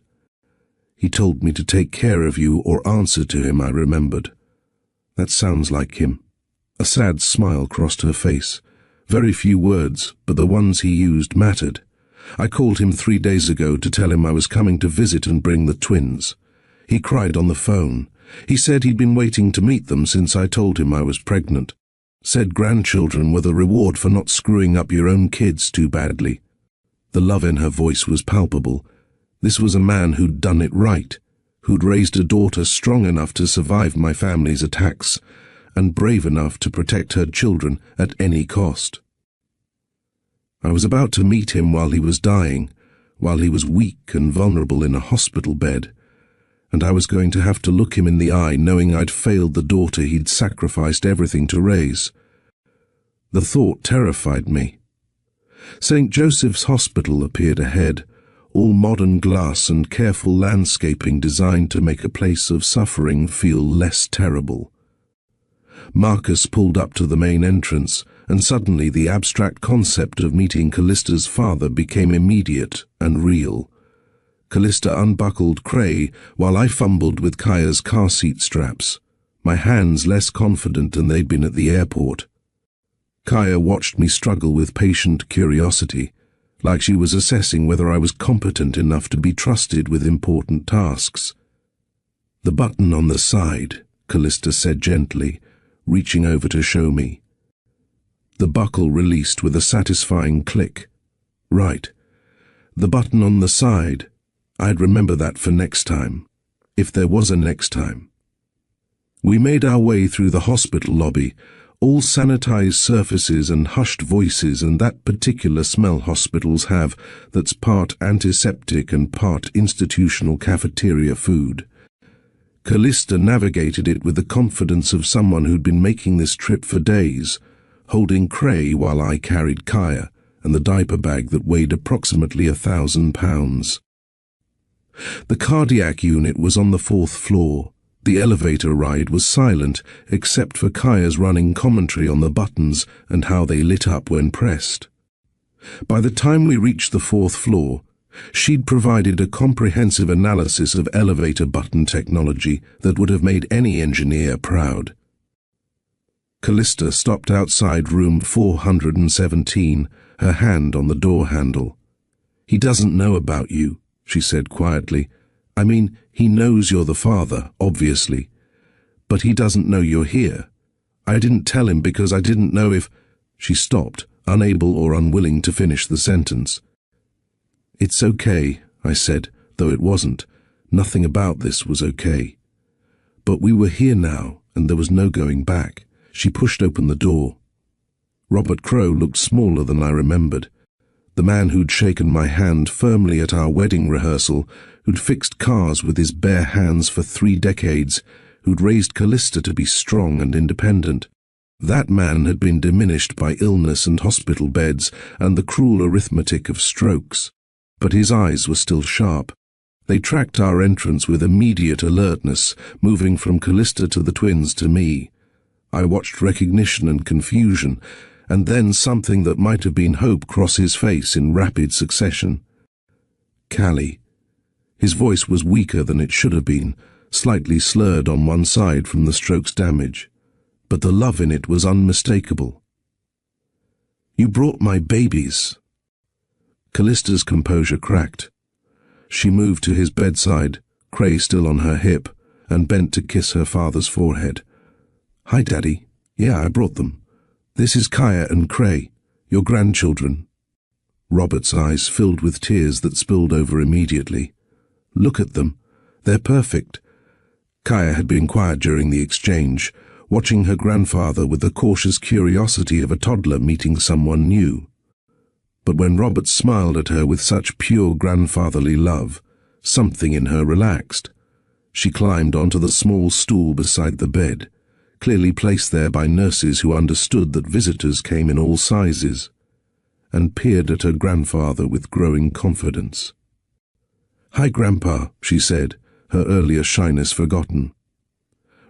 He told me to take care of you or answer to him, I remembered. That sounds like him. A sad smile crossed her face. Very few words, but the ones he used mattered. I called him 3 days ago to tell him I was coming to visit and bring the twins. He cried on the phone. He said he'd been waiting to meet them since I told him I was pregnant. Said grandchildren were the reward for not screwing up your own kids too badly. The love in her voice was palpable. This was a man who'd done it right, who'd raised a daughter strong enough to survive my family's attacks, and brave enough to protect her children at any cost. I was about to meet him while he was dying, while he was weak and vulnerable in a hospital bed, and I was going to have to look him in the eye knowing I'd failed the daughter he'd sacrificed everything to raise. The thought terrified me. St. Joseph's Hospital appeared ahead, all modern glass and careful landscaping designed to make a place of suffering feel less terrible. Marcus pulled up to the main entrance, and suddenly the abstract concept of meeting Callista's father became immediate and real. Callista unbuckled Cray while I fumbled with Kaya's car seat straps, my hands less confident than they'd been at the airport. Kaya watched me struggle with patient curiosity, like she was assessing whether I was competent enough to be trusted with important tasks. "The button on the side," Callista said gently, reaching over to show me. The buckle released with a satisfying click. Right. The button on the side. I'd remember that for next time, if there was a next time. We made our way through the hospital lobby, all sanitized surfaces and hushed voices and that particular smell hospitals have that's part antiseptic and part institutional cafeteria food. Callista navigated it with the confidence of someone who'd been making this trip for days, holding Cray while I carried Kaya and the diaper bag that weighed approximately 1,000 pounds. The cardiac unit was on the 4th floor. The elevator ride was silent, except for Kaya's running commentary on the buttons and how they lit up when pressed. By the time we reached the 4th floor, she'd provided a comprehensive analysis of elevator button technology that would have made any engineer proud. Callista stopped outside room 417, her hand on the door handle. "He doesn't know about you," she said quietly. "I mean, he knows you're the father, obviously. But he doesn't know you're here. I didn't tell him because I didn't know if—" She stopped, unable or unwilling to finish the sentence. "It's okay," I said, though it wasn't. Nothing about this was okay. But we were here now, and there was no going back. She pushed open the door. Robert Crowe looked smaller than I remembered. The man who'd shaken my hand firmly at our wedding rehearsal, who'd fixed cars with his bare hands for 3 decades, who'd raised Callista to be strong and independent. That man had been diminished by illness and hospital beds and the cruel arithmetic of strokes. But his eyes were still sharp. They tracked our entrance with immediate alertness, moving from Callista to the twins to me. I watched recognition and confusion, and then something that might have been hope cross his face in rapid succession. "Callie." His voice was weaker than it should have been, slightly slurred on one side from the stroke's damage. But the love in it was unmistakable. "You brought my babies." Callista's composure cracked. She moved to his bedside, Cray still on her hip, and bent to kiss her father's forehead. "Hi, Daddy. Yeah, I brought them. This is Kaya and Cray, your grandchildren." Robert's eyes filled with tears that spilled over immediately. "Look at them. They're perfect." Kaya had been quiet during the exchange, watching her grandfather with the cautious curiosity of a toddler meeting someone new. But when Robert smiled at her with such pure grandfatherly love, something in her relaxed. She climbed onto the small stool beside the bed, clearly placed there by nurses who understood that visitors came in all sizes, and peered at her grandfather with growing confidence. "Hi, Grandpa," she said, her earlier shyness forgotten.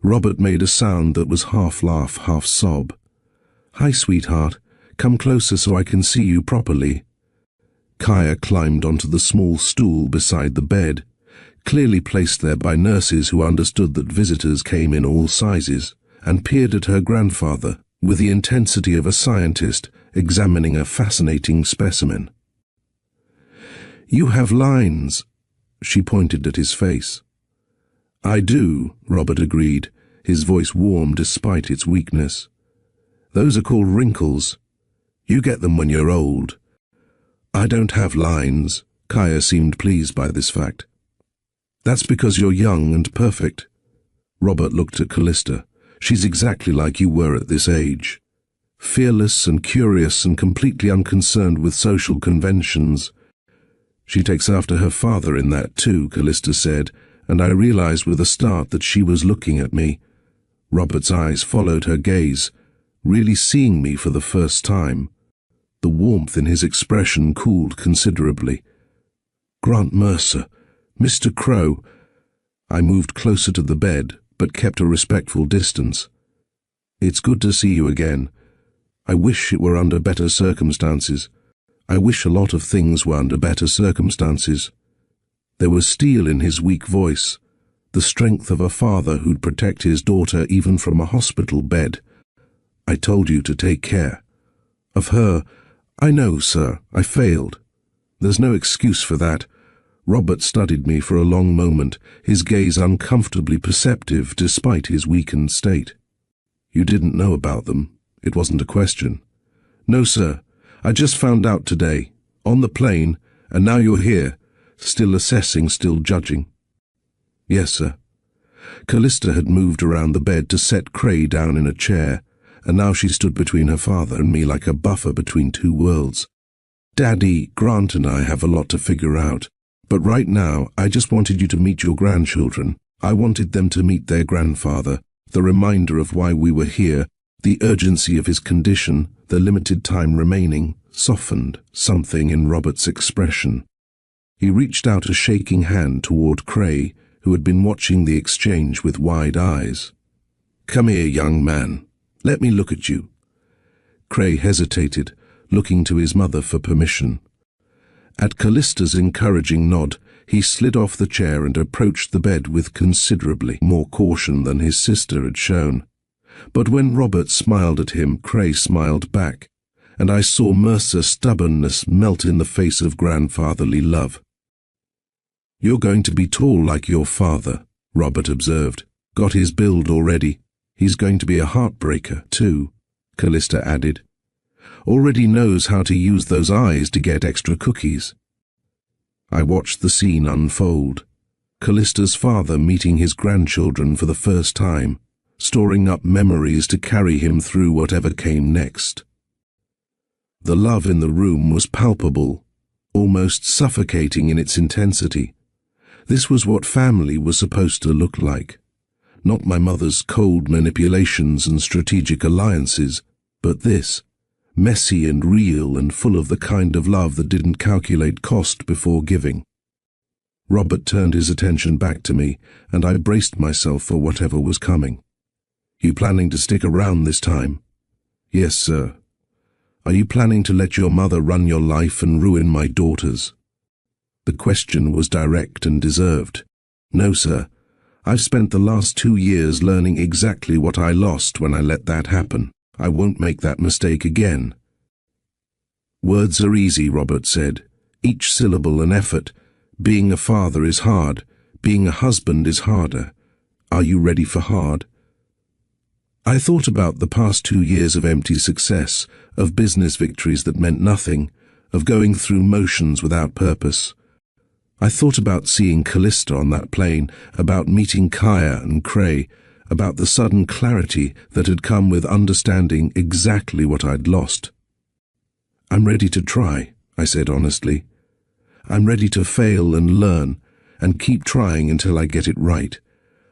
Robert made a sound that was half laugh, half sob. "Hi, sweetheart. Come closer so I can see you properly." Kaya climbed onto the small stool beside the bed, clearly placed there by nurses who understood that visitors came in all sizes, and peered at her grandfather with the intensity of a scientist examining a fascinating specimen. "You have lines." She pointed at his face. "I do," Robert agreed, his voice warm despite its weakness. "Those are called wrinkles. You get them when you're old." "I don't have lines." Kaya seemed pleased by this fact. "That's because you're young and perfect." Robert looked at Callista. "She's exactly like you were at this age. Fearless and curious and completely unconcerned with social conventions." "She takes after her father in that too," Callista said, and I realized with a start that she was looking at me. Robert's eyes followed her gaze, really seeing me for the first time. The warmth in his expression cooled considerably. "Grant Mercer, Mr. Crowe." I moved closer to the bed, but kept a respectful distance. "It's good to see you again. I wish it were under better circumstances. I wish a lot of things were under better circumstances." There was steel in his weak voice, the strength of a father who'd protect his daughter even from a hospital bed. "I told you to take care. Of her, I know, sir, I failed. There's no excuse for that." Robert studied me for a long moment, his gaze uncomfortably perceptive despite his weakened state. "You didn't know about them. It wasn't a question." "No, sir. I just found out today, on the plane, and now you're here, still assessing, still judging." "Yes, sir." Callista had moved around the bed to set Cray down in a chair, and now she stood between her father and me like a buffer between two worlds. "Daddy, Grant and I have a lot to figure out, but right now I just wanted you to meet your grandchildren. I wanted them to meet their grandfather, the reminder of why we were here, the urgency of his condition, the limited time remaining, softened something in Robert's expression. He reached out a shaking hand toward Cray, who had been watching the exchange with wide eyes. "Come here, young man. Let me look at you." Cray hesitated, looking to his mother for permission. At Callista's encouraging nod, he slid off the chair and approached the bed with considerably more caution than his sister had shown. But when Robert smiled at him, Cray smiled back, and I saw Mercer's stubbornness melt in the face of grandfatherly love. "You're going to be tall like your father," Robert observed. "Got his build already. He's going to be a heartbreaker, too," Callista added. "Already knows how to use those eyes to get extra cookies." I watched the scene unfold. Callista's father meeting his grandchildren for the first time, storing up memories to carry him through whatever came next. The love in the room was palpable, almost suffocating in its intensity. This was what family was supposed to look like. Not my mother's cold manipulations and strategic alliances, but this, messy and real and full of the kind of love that didn't calculate cost before giving. Robert turned his attention back to me, and I braced myself for whatever was coming. "You planning to stick around this time?" "Yes, sir." "Are you planning to let your mother run your life and ruin my daughter's?" The question was direct and deserved. "No, sir. I've spent the last 2 years learning exactly what I lost when I let that happen. I won't make that mistake again." "Words are easy," Robert said. "Each syllable an effort. Being a father is hard. Being a husband is harder. Are you ready for hard?" I thought about the past 2 years of empty success, of business victories that meant nothing, of going through motions without purpose. I thought about seeing Callista on that plane, about meeting Kaya and Cray, about the sudden clarity that had come with understanding exactly what I'd lost. "I'm ready to try," I said honestly. "I'm ready to fail and learn, and keep trying until I get it right.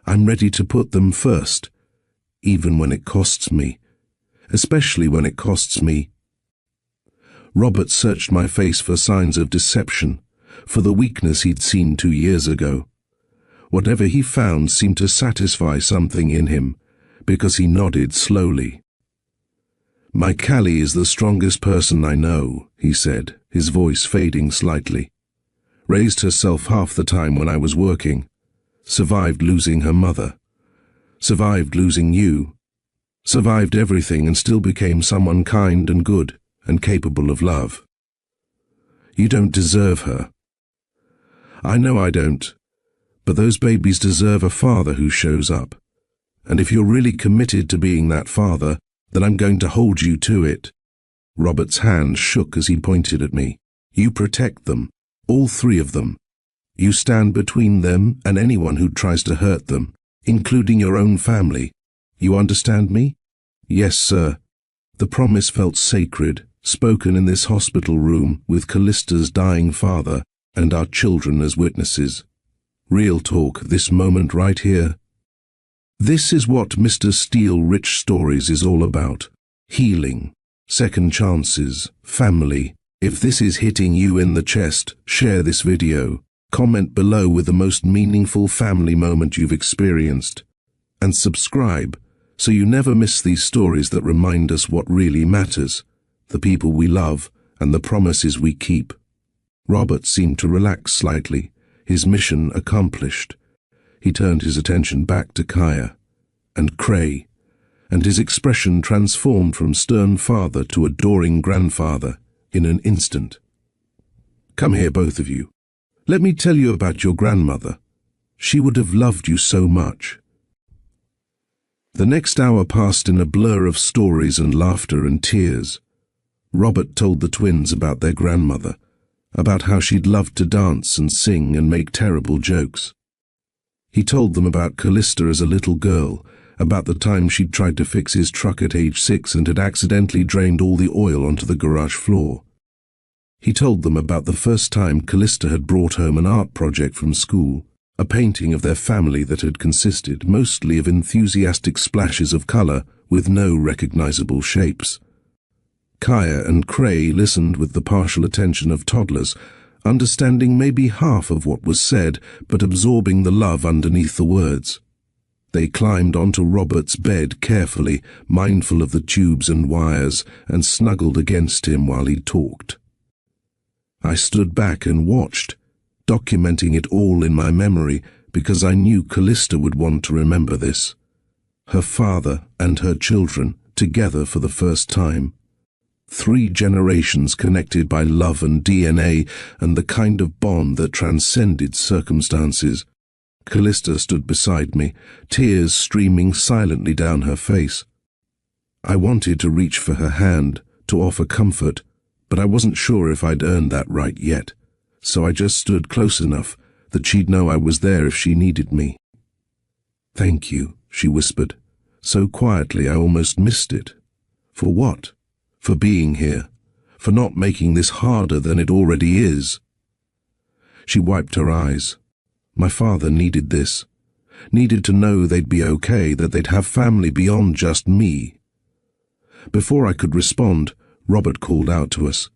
I'm ready to put them first, even when it costs me, especially when it costs me." Robert searched my face for signs of deception, for the weakness he'd seen 2 years ago. Whatever he found seemed to satisfy something in him, because he nodded slowly. "My Callie is the strongest person I know," he said, his voice fading slightly. "Raised herself half the time when I was working. Survived losing her mother. Survived losing you. Survived everything and still became someone kind and good and capable of love. You don't deserve her." "I know I don't. But those babies deserve a father who shows up. And if you're really committed to being that father, then I'm going to hold you to it." Robert's hand shook as he pointed at me. "You protect them, all 3 of them. You stand between them and anyone who tries to hurt them, including your own family. You understand me?" "Yes, sir." The promise felt sacred, spoken in this hospital room with Callista's dying father and our children as witnesses. Real talk, this moment right here. This is what Mr. Steele Rich Stories is all about. Healing, second chances, family. If this is hitting you in the chest, share this video. Comment below with the most meaningful family moment you've experienced. And subscribe, so you never miss these stories that remind us what really matters, the people we love and the promises we keep. Robert seemed to relax slightly, his mission accomplished. He turned his attention back to Kaya and Cray, and his expression transformed from stern father to adoring grandfather in an instant. "Come here, both of you. Let me tell you about your grandmother. She would have loved you so much." The next hour passed in a blur of stories and laughter and tears. Robert told the twins about their grandmother, about how she'd loved to dance and sing and make terrible jokes. He told them about Callista as a little girl, about the time she'd tried to fix his truck at age 6 and had accidentally drained all the oil onto the garage floor. He told them about the first time Callista had brought home an art project from school, a painting of their family that had consisted mostly of enthusiastic splashes of color with no recognizable shapes. Kaya and Cray listened with the partial attention of toddlers, understanding maybe half of what was said, but absorbing the love underneath the words. They climbed onto Robert's bed carefully, mindful of the tubes and wires, and snuggled against him while he talked. I stood back and watched, documenting it all in my memory because I knew Callista would want to remember this. Her father and her children, together for the first time. 3 generations connected by love and DNA and the kind of bond that transcended circumstances. Callista stood beside me, tears streaming silently down her face. I wanted to reach for her hand, to offer comfort, but I wasn't sure if I'd earned that right yet, so I just stood close enough that she'd know I was there if she needed me. "Thank you," she whispered, so quietly I almost missed it. For what? For being here, for not making this harder than it already is. She wiped her eyes. My father needed this, needed to know they'd be okay, that they'd have family beyond just me. Before I could respond, Robert called out to us.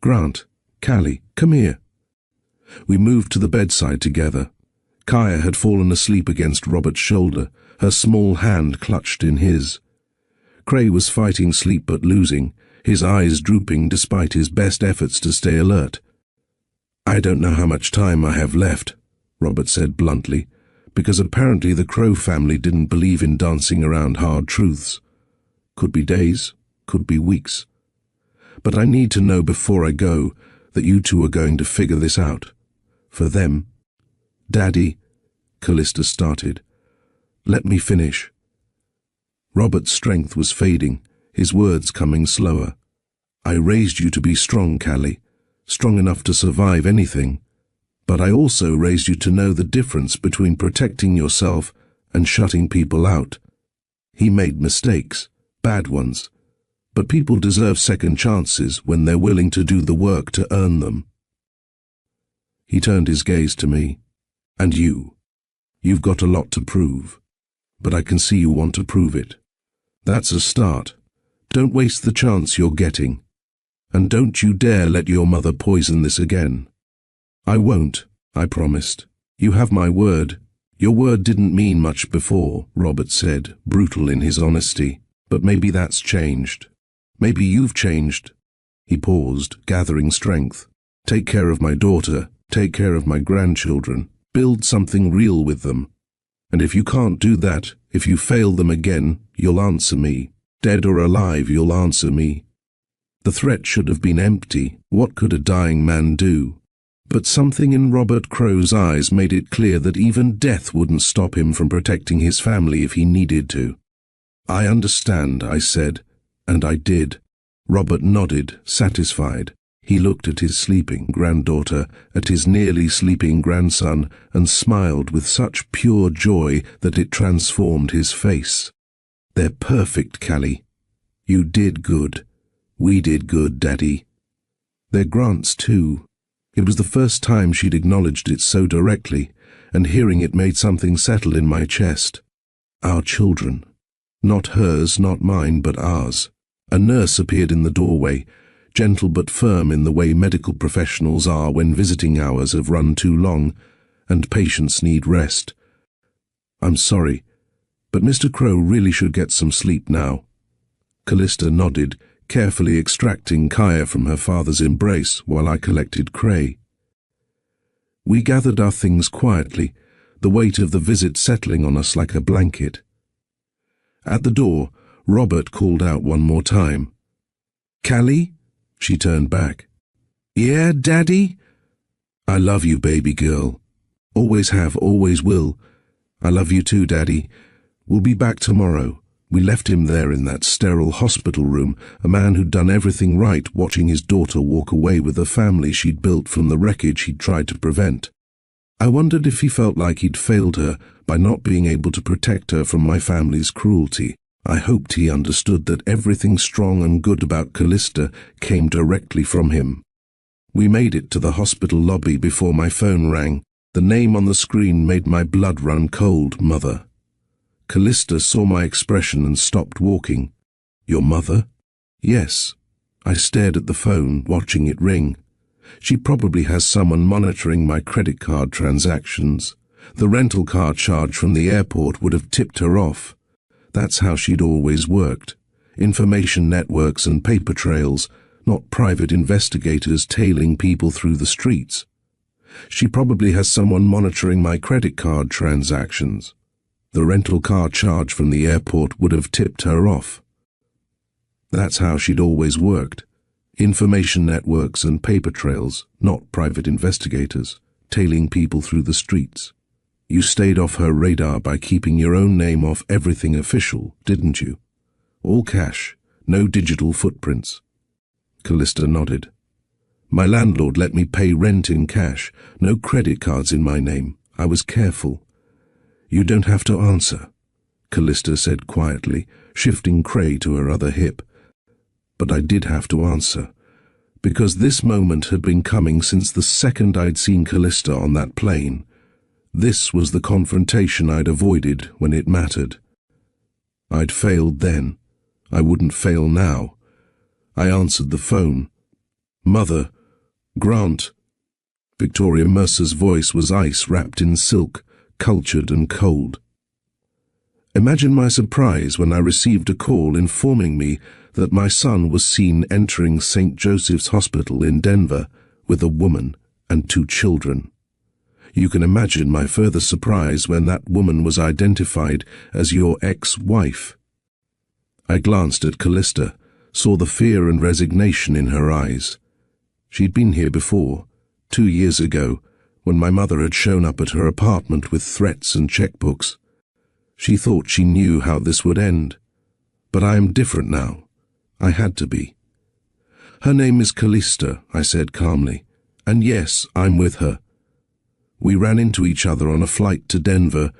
"Grant, Callie, come here." We moved to the bedside together. Kaya had fallen asleep against Robert's shoulder, her small hand clutched in his. Cray was fighting sleep but losing, his eyes drooping despite his best efforts to stay alert. "I don't know how much time I have left," Robert said bluntly, because apparently the Crow family didn't believe in dancing around hard truths. Could be days, could be weeks. "But I need to know before I go that you two are going to figure this out. For them." "Daddy," Callista started. "Let me finish." Robert's strength was fading, his words coming slower. "I raised you to be strong, Callie, strong enough to survive anything. But I also raised you to know the difference between protecting yourself and shutting people out. He made mistakes, bad ones, but people deserve second chances when they're willing to do the work to earn them." He turned his gaze to me. "And you've got a lot to prove, but I can see you want to prove it. That's a start. Don't waste the chance you're getting. And don't you dare let your mother poison this again." "I won't," I promised. "You have my word." "Your word didn't mean much before," Robert said, brutal in his honesty. "But maybe that's changed. Maybe you've changed." He paused, gathering strength. "Take care of my daughter. Take care of my grandchildren. Build something real with them. And if you can't do that, if you fail them again, you'll answer me. Dead or alive, you'll answer me." The threat should have been empty. What could a dying man do? But something in Robert Crow's eyes made it clear that even death wouldn't stop him from protecting his family if he needed to. "I understand," I said, and I did. Robert nodded, satisfied. He looked at his sleeping granddaughter, at his nearly sleeping grandson, and smiled with such pure joy that it transformed his face. "They're perfect, Callie. You did good. We did good, Daddy." "They're Grant's too." It was the first time she'd acknowledged it so directly, and hearing it made something settle in my chest. "Our children. Not hers, not mine, but ours." A nurse appeared in the doorway, gentle but firm in the way medical professionals are when visiting hours have run too long, and patients need rest. "I'm sorry, but Mr. Crow really should get some sleep now." Callista nodded, carefully extracting Kaya from her father's embrace while I collected Cray. We gathered our things quietly, the weight of the visit settling on us like a blanket. At the door, Robert called out one more time. "Callie?" She turned back. "Yeah, Daddy?" "I love you, baby girl. Always have, always will. I love you too, Daddy. We'll be back tomorrow." We left him there in that sterile hospital room, a man who'd done everything right, watching his daughter walk away with the family she'd built from the wreckage he'd tried to prevent. I wondered if he felt like he'd failed her by not being able to protect her from my family's cruelty. I hoped he understood that everything strong and good about Callista came directly from him. We made it to the hospital lobby before my phone rang. The name on the screen made my blood run cold, Mother. Callista saw my expression and stopped walking. "Your mother?" "Yes." I stared at the phone, watching it ring. She probably has someone monitoring my credit card transactions. The rental car charge from the airport would have tipped her off. That's how she'd always worked. Information networks and paper trails, not private investigators tailing people through the streets. She probably has someone monitoring my credit card transactions. The rental car charge from the airport would have tipped her off. That's how she'd always worked. Information networks and paper trails, not private investigators, tailing people through the streets. You stayed off her radar by keeping your own name off everything official, didn't you? All cash, no digital footprints. Callista nodded. My landlord let me pay rent in cash, no credit cards in my name. I was careful. You don't have to answer, Callista said quietly, shifting Cray to her other hip. But I did have to answer, because this moment had been coming since the second I'd seen Callista on that plane. This was the confrontation I'd avoided when it mattered. I'd failed then. I wouldn't fail now. I answered the phone. Mother, Grant. Victoria Mercer's voice was ice wrapped in silk, cultured and cold. Imagine my surprise when I received a call informing me that my son was seen entering St. Joseph's Hospital in Denver with a woman and 2 children. You can imagine my further surprise when that woman was identified as your ex-wife. I glanced at Callista, saw the fear and resignation in her eyes. She'd been here before, 2 years ago, when my mother had shown up at her apartment with threats and checkbooks. She thought she knew how this would end. But I am different now. I had to be. Her name is Callista, I said calmly, and yes, I'm with her. We ran into each other on a flight to Denver.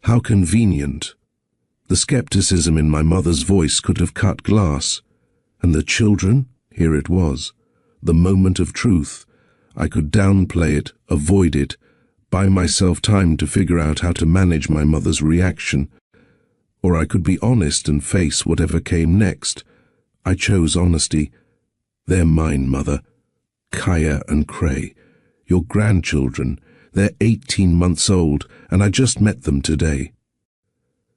How convenient. The skepticism in my mother's voice could have cut glass. And the children? Here it was. The moment of truth. I could downplay it, avoid it, buy myself time to figure out how to manage my mother's reaction. Or I could be honest and face whatever came next. I chose honesty. They're mine, Mother. Kaya and Cray. Your grandchildren. They're 18 months old, and I just met them today.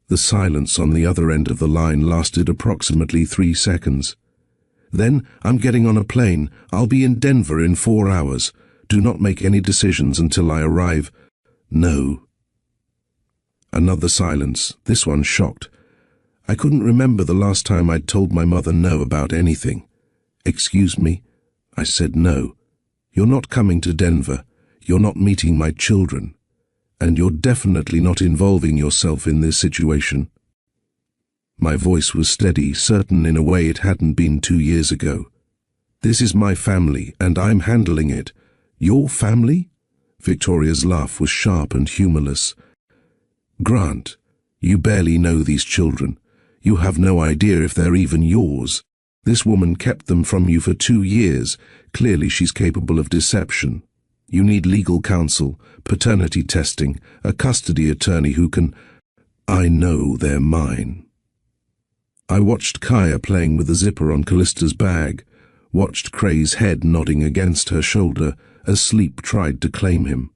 The silence on the other end of the line lasted approximately 3 seconds. Then, I'm getting on a plane. I'll be in Denver in 4 hours. Do not make any decisions until I arrive. No. Another silence, this one shocked. I couldn't remember the last time I'd told my mother no about anything. Excuse me? I said no. You're not coming to Denver. You're not meeting my children. And you're definitely not involving yourself in this situation. My voice was steady, certain in a way it hadn't been 2 years ago. This is my family, and I'm handling it. Your family? Victoria's laugh was sharp and humorless. Grant, you barely know these children. You have no idea if they're even yours. This woman kept them from you for 2 years. Clearly she's capable of deception. You need legal counsel, paternity testing, a custody attorney who can... I know they're mine. I watched Kaya playing with the zipper on Callista's bag, watched Cray's head nodding against her shoulder as sleep tried to claim him.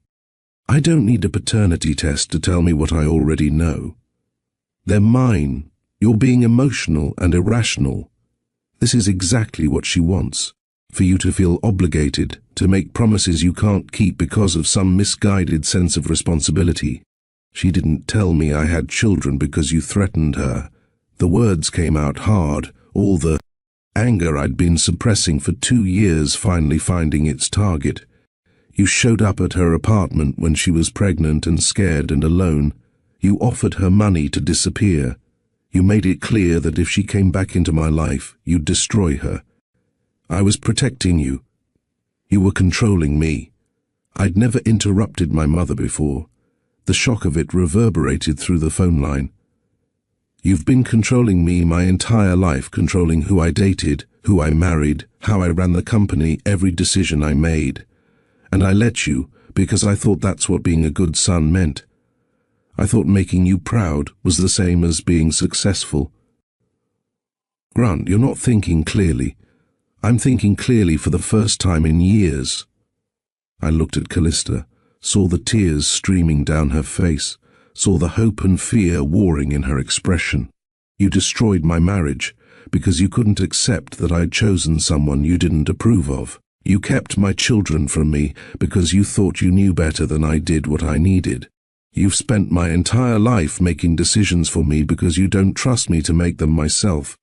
I don't need a paternity test to tell me what I already know. They're mine. You're being emotional and irrational. This is exactly what she wants. For you to feel obligated, to make promises you can't keep because of some misguided sense of responsibility. She didn't tell me I had children because you threatened her. The words came out hard, all the anger I'd been suppressing for 2 years finally finding its target. You showed up at her apartment when she was pregnant and scared and alone. You offered her money to disappear. You made it clear that if she came back into my life, you'd destroy her. I was protecting you. You were controlling me. I'd never interrupted my mother before. The shock of it reverberated through the phone line. You've been controlling me my entire life, controlling who I dated, who I married, how I ran the company, every decision I made. And I let you, because I thought that's what being a good son meant. I thought making you proud was the same as being successful. Grant, you're not thinking clearly. I'm thinking clearly for the first time in years. I looked at Callista, saw the tears streaming down her face, saw the hope and fear warring in her expression. You destroyed my marriage because you couldn't accept that I'd chosen someone you didn't approve of. You kept my children from me because you thought you knew better than I did what I needed. You've spent my entire life making decisions for me because you don't trust me to make them myself.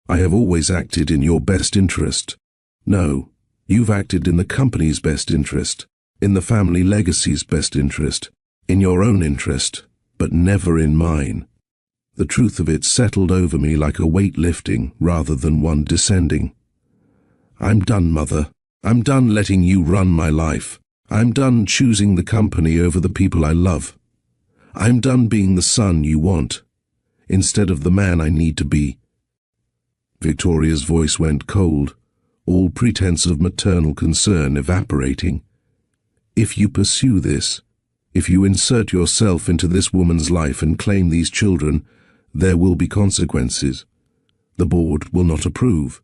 I have always acted in your best interest. No, you've acted in the company's best interest, in the family legacy's best interest, in your own interest, but never in mine. The truth of it settled over me like a weight lifting rather than one descending. I'm done, Mother. I'm done letting you run my life. I'm done choosing the company over the people I love. I'm done being the son you want, instead of the man I need to be. Victoria's voice went cold, all pretense of maternal concern evaporating. If you pursue this, if you insert yourself into this woman's life and claim these children, there will be consequences. The board will not approve.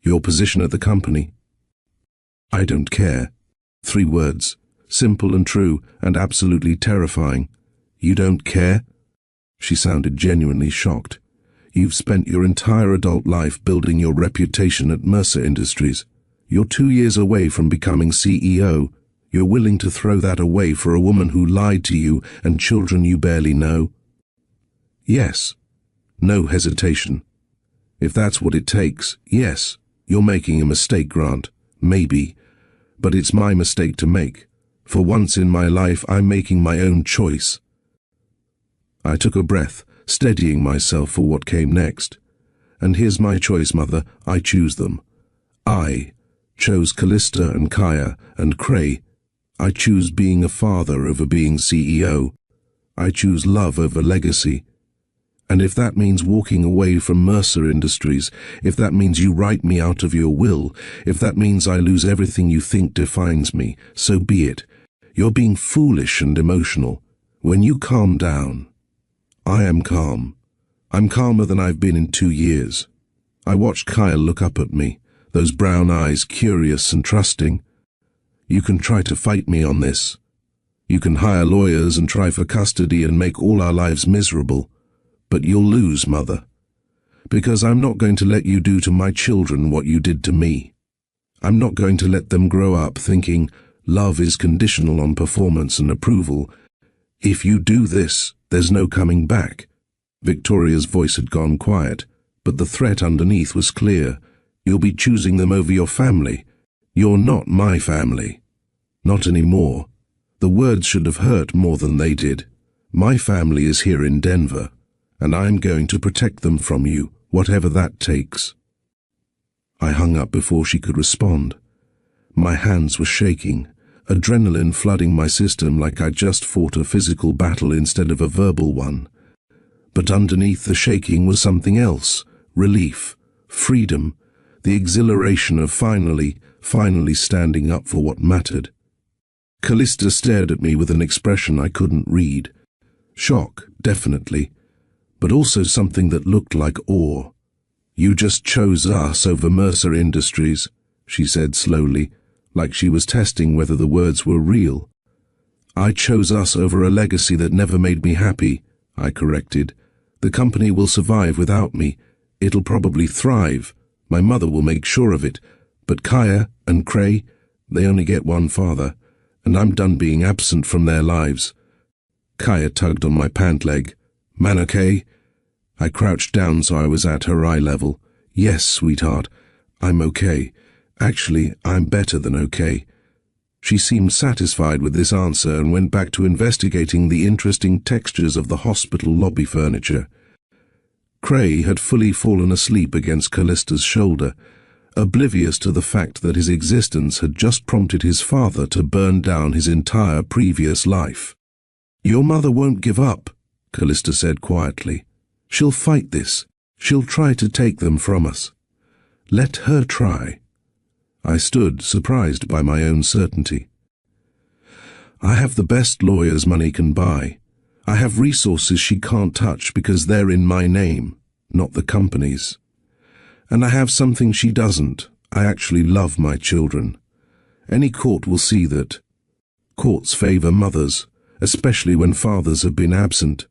Your position at the company. I don't care. 3 words, simple and true and absolutely terrifying. You don't care? She sounded genuinely shocked. You've spent your entire adult life building your reputation at Mercer Industries. You're 2 years away from becoming CEO. You're willing to throw that away for a woman who lied to you and children you barely know? Yes. No hesitation. If that's what it takes, yes, you're making a mistake, Grant. Maybe. But it's my mistake to make. For once in my life, I'm making my own choice. I took a breath, steadying myself for what came next. And here's my choice, Mother. I choose them. I chose Callista and Kaya and Cray. I choose being a father over being CEO. I choose love over legacy. And if that means walking away from Mercer Industries, if that means you write me out of your will, if that means I lose everything you think defines me, so be it. You're being foolish and emotional. When you calm down, I am calm. I'm calmer than I've been in 2 years. I watched Kyle look up at me, those brown eyes curious and trusting. You can try to fight me on this. You can hire lawyers and try for custody and make all our lives miserable. But you'll lose, Mother, because I'm not going to let you do to my children what you did to me. I'm not going to let them grow up thinking love is conditional on performance and approval. If you do this, there's no coming back. Victoria's voice had gone quiet, but the threat underneath was clear. You'll be choosing them over your family. You're not my family. Not anymore. The words should have hurt more than they did. My family is here in Denver, and I'm going to protect them from you, whatever that takes. I hung up before she could respond. My hands were shaking, adrenaline flooding my system like I'd just fought a physical battle instead of a verbal one. But underneath the shaking was something else, relief, freedom, the exhilaration of finally standing up for what mattered. Callista stared at me with an expression I couldn't read. Shock, definitely, but also something that looked like awe. You just chose us over Mercer Industries, she said slowly, like she was testing whether the words were real. I chose us over a legacy that never made me happy, I corrected. The company will survive without me. It'll probably thrive. My mother will make sure of it. But Kaya and Cray, they only get one father, and I'm done being absent from their lives. Kaya tugged on my pant leg. Man, okay? I crouched down so I was at her eye level. Yes, sweetheart, I'm okay. Actually, I'm better than okay. She seemed satisfied with this answer and went back to investigating the interesting textures of the hospital lobby furniture. Cray had fully fallen asleep against Callista's shoulder, oblivious to the fact that his existence had just prompted his father to burn down his entire previous life. Your mother won't give up, Callista said quietly. She'll fight this. She'll try to take them from us. Let her try. I stood, surprised by my own certainty. I have the best lawyers money can buy. I have resources she can't touch because they're in my name, not the company's. And I have something she doesn't. I actually love my children. Any court will see that. Courts favor mothers, especially when fathers have been absent.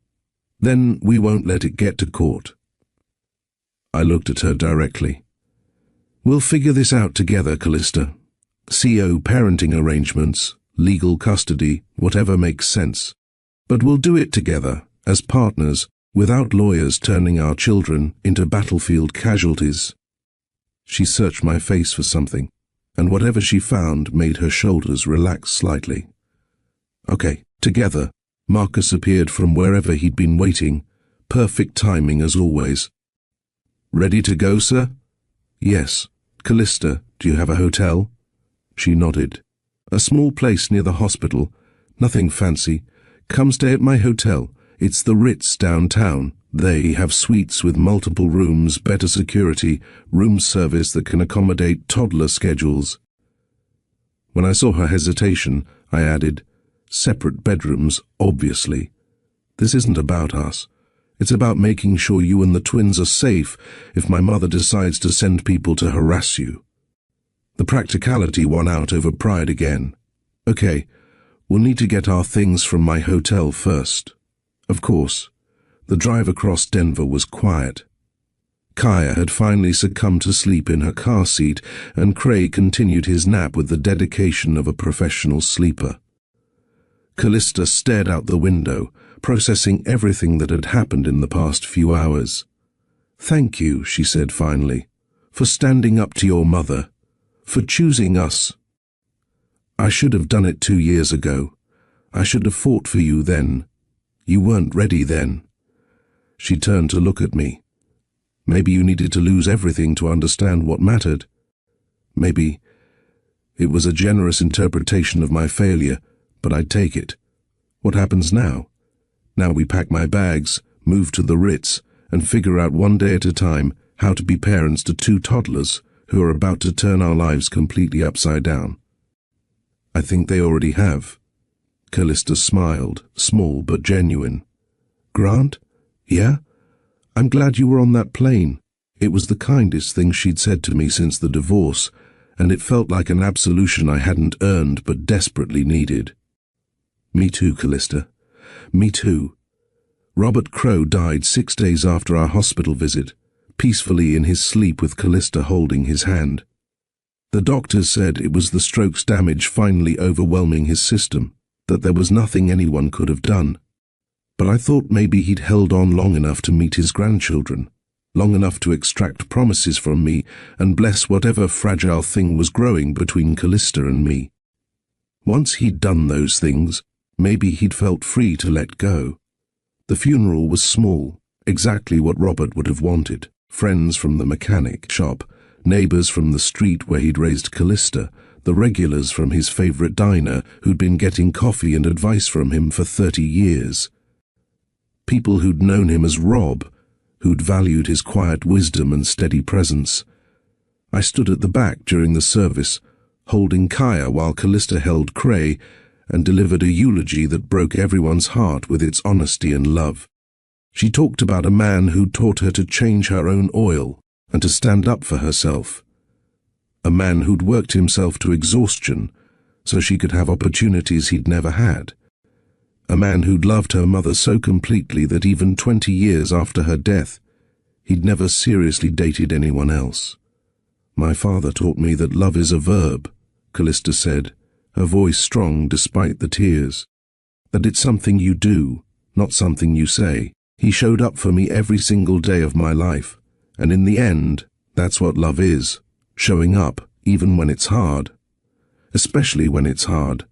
Then we won't let it get to court. I looked at her directly. We'll figure this out together, Callista. CO parenting arrangements, legal custody, whatever makes sense. But we'll do it together, as partners, without lawyers turning our children into battlefield casualties. She searched my face for something, and whatever she found made her shoulders relax slightly. Okay, together. Marcus appeared from wherever he'd been waiting. Perfect timing as always. Ready to go, sir? Yes. Callista, do you have a hotel? She nodded. A small place near the hospital. Nothing fancy. Come stay at my hotel. It's the Ritz downtown. They have suites with multiple rooms, better security, room service that can accommodate toddler schedules. When I saw her hesitation, I added, separate bedrooms, obviously. This isn't about us. It's about making sure you and the twins are safe if my mother decides to send people to harass you. The practicality won out over pride again. Okay, we'll need to get our things from my hotel first. Of course, the drive across Denver was quiet. Kaya had finally succumbed to sleep in her car seat, and Cray continued his nap with the dedication of a professional sleeper. Callista stared out the window, processing everything that had happened in the past few hours. Thank you, she said finally, for standing up to your mother, for choosing us. I should have done it 2 years ago. I should have fought for you then. You weren't ready then. She turned to look at me. Maybe you needed to lose everything to understand what mattered. Maybe it was a generous interpretation of my failure, but I'd take it. What happens now? Now we pack my bags, move to the Ritz, and figure out one day at a time how to be parents to 2 toddlers who are about to turn our lives completely upside down. I think they already have. Callista smiled, small but genuine. Grant? Yeah? I'm glad you were on that plane. It was the kindest thing she'd said to me since the divorce, and it felt like an absolution I hadn't earned but desperately needed. Me too, Callista. Me too. Robert Crow died 6 days after our hospital visit, peacefully in his sleep with Callista holding his hand. The doctors said it was the stroke's damage finally overwhelming his system, that there was nothing anyone could have done. But I thought maybe he'd held on long enough to meet his grandchildren, long enough to extract promises from me and bless whatever fragile thing was growing between Callista and me. Once he'd done those things, maybe he'd felt free to let go. The funeral was small, exactly what Robert would have wanted. Friends from the mechanic shop, neighbors from the street where he'd raised Callista, the regulars from his favorite diner who'd been getting coffee and advice from him for 30 years. People who'd known him as Rob, who'd valued his quiet wisdom and steady presence. I stood at the back during the service, holding Kaya while Callista held Cray, and delivered a eulogy that broke everyone's heart with its honesty and love. She talked about a man who'd taught her to change her own oil and to stand up for herself. A man who'd worked himself to exhaustion so she could have opportunities he'd never had. A man who'd loved her mother so completely that even 20 years after her death, he'd never seriously dated anyone else. My father taught me that love is a verb, Callista said, her voice strong despite the tears. That it's something you do, not something you say. He showed up for me every single day of my life, and in the end, that's what love is, showing up even when it's hard. Especially when it's hard.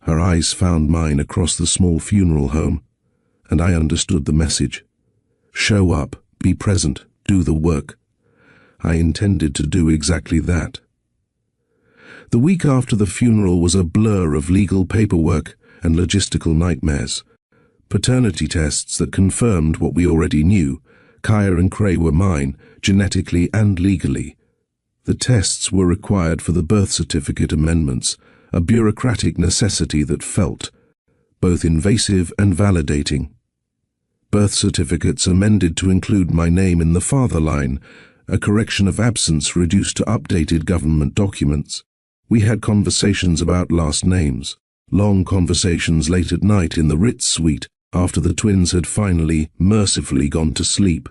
Her eyes found mine across the small funeral home, and I understood the message. Show up, be present, do the work. I intended to do exactly that. The week after the funeral was a blur of legal paperwork and logistical nightmares. Paternity tests that confirmed what we already knew. Kaya and Cray were mine, genetically and legally. The tests were required for the birth certificate amendments, a bureaucratic necessity that felt both invasive and validating. Birth certificates amended to include my name in the father line, a correction of absence reduced to updated government documents. We had conversations about last names. Long conversations late at night in the Ritz suite after the twins had finally, mercifully gone to sleep.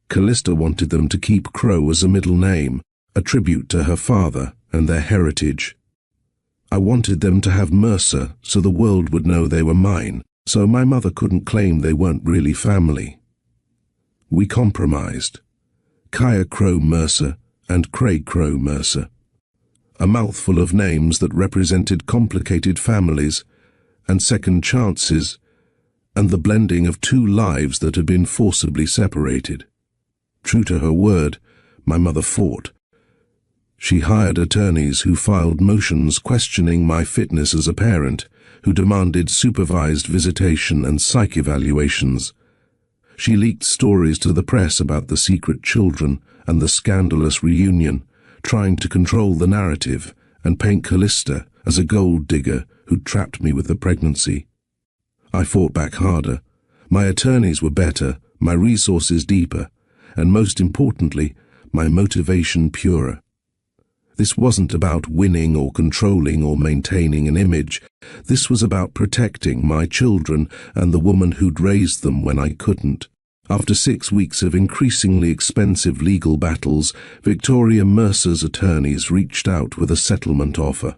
Callista wanted them to keep Crow as a middle name, a tribute to her father and their heritage. I wanted them to have Mercer so the world would know they were mine, so my mother couldn't claim they weren't really family. We compromised. Kaya Crow Mercer and Craig Crow Mercer. A mouthful of names that represented complicated families and second chances and the blending of two lives that had been forcibly separated. True to her word, my mother fought. She hired attorneys who filed motions questioning my fitness as a parent, who demanded supervised visitation and psych evaluations. She leaked stories to the press about the secret children and the scandalous reunion, trying to control the narrative and paint Callista as a gold digger who'd trapped me with the pregnancy. I fought back harder. My attorneys were better, my resources deeper, and most importantly, my motivation purer. This wasn't about winning or controlling or maintaining an image. This was about protecting my children and the woman who'd raised them when I couldn't. After 6 weeks of increasingly expensive legal battles, Victoria Mercer's attorneys reached out with a settlement offer.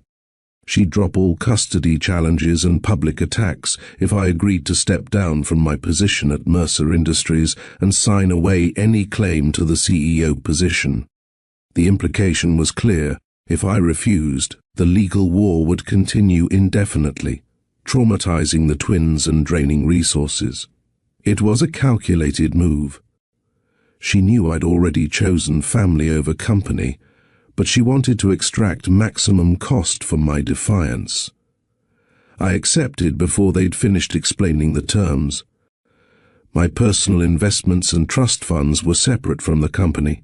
She'd drop all custody challenges and public attacks if I agreed to step down from my position at Mercer Industries and sign away any claim to the CEO position. The implication was clear. If I refused, the legal war would continue indefinitely, traumatizing the twins and draining resources. It was a calculated move. She knew I'd already chosen family over company, but she wanted to extract maximum cost from my defiance. I accepted before they'd finished explaining the terms. My personal investments and trust funds were separate from the company,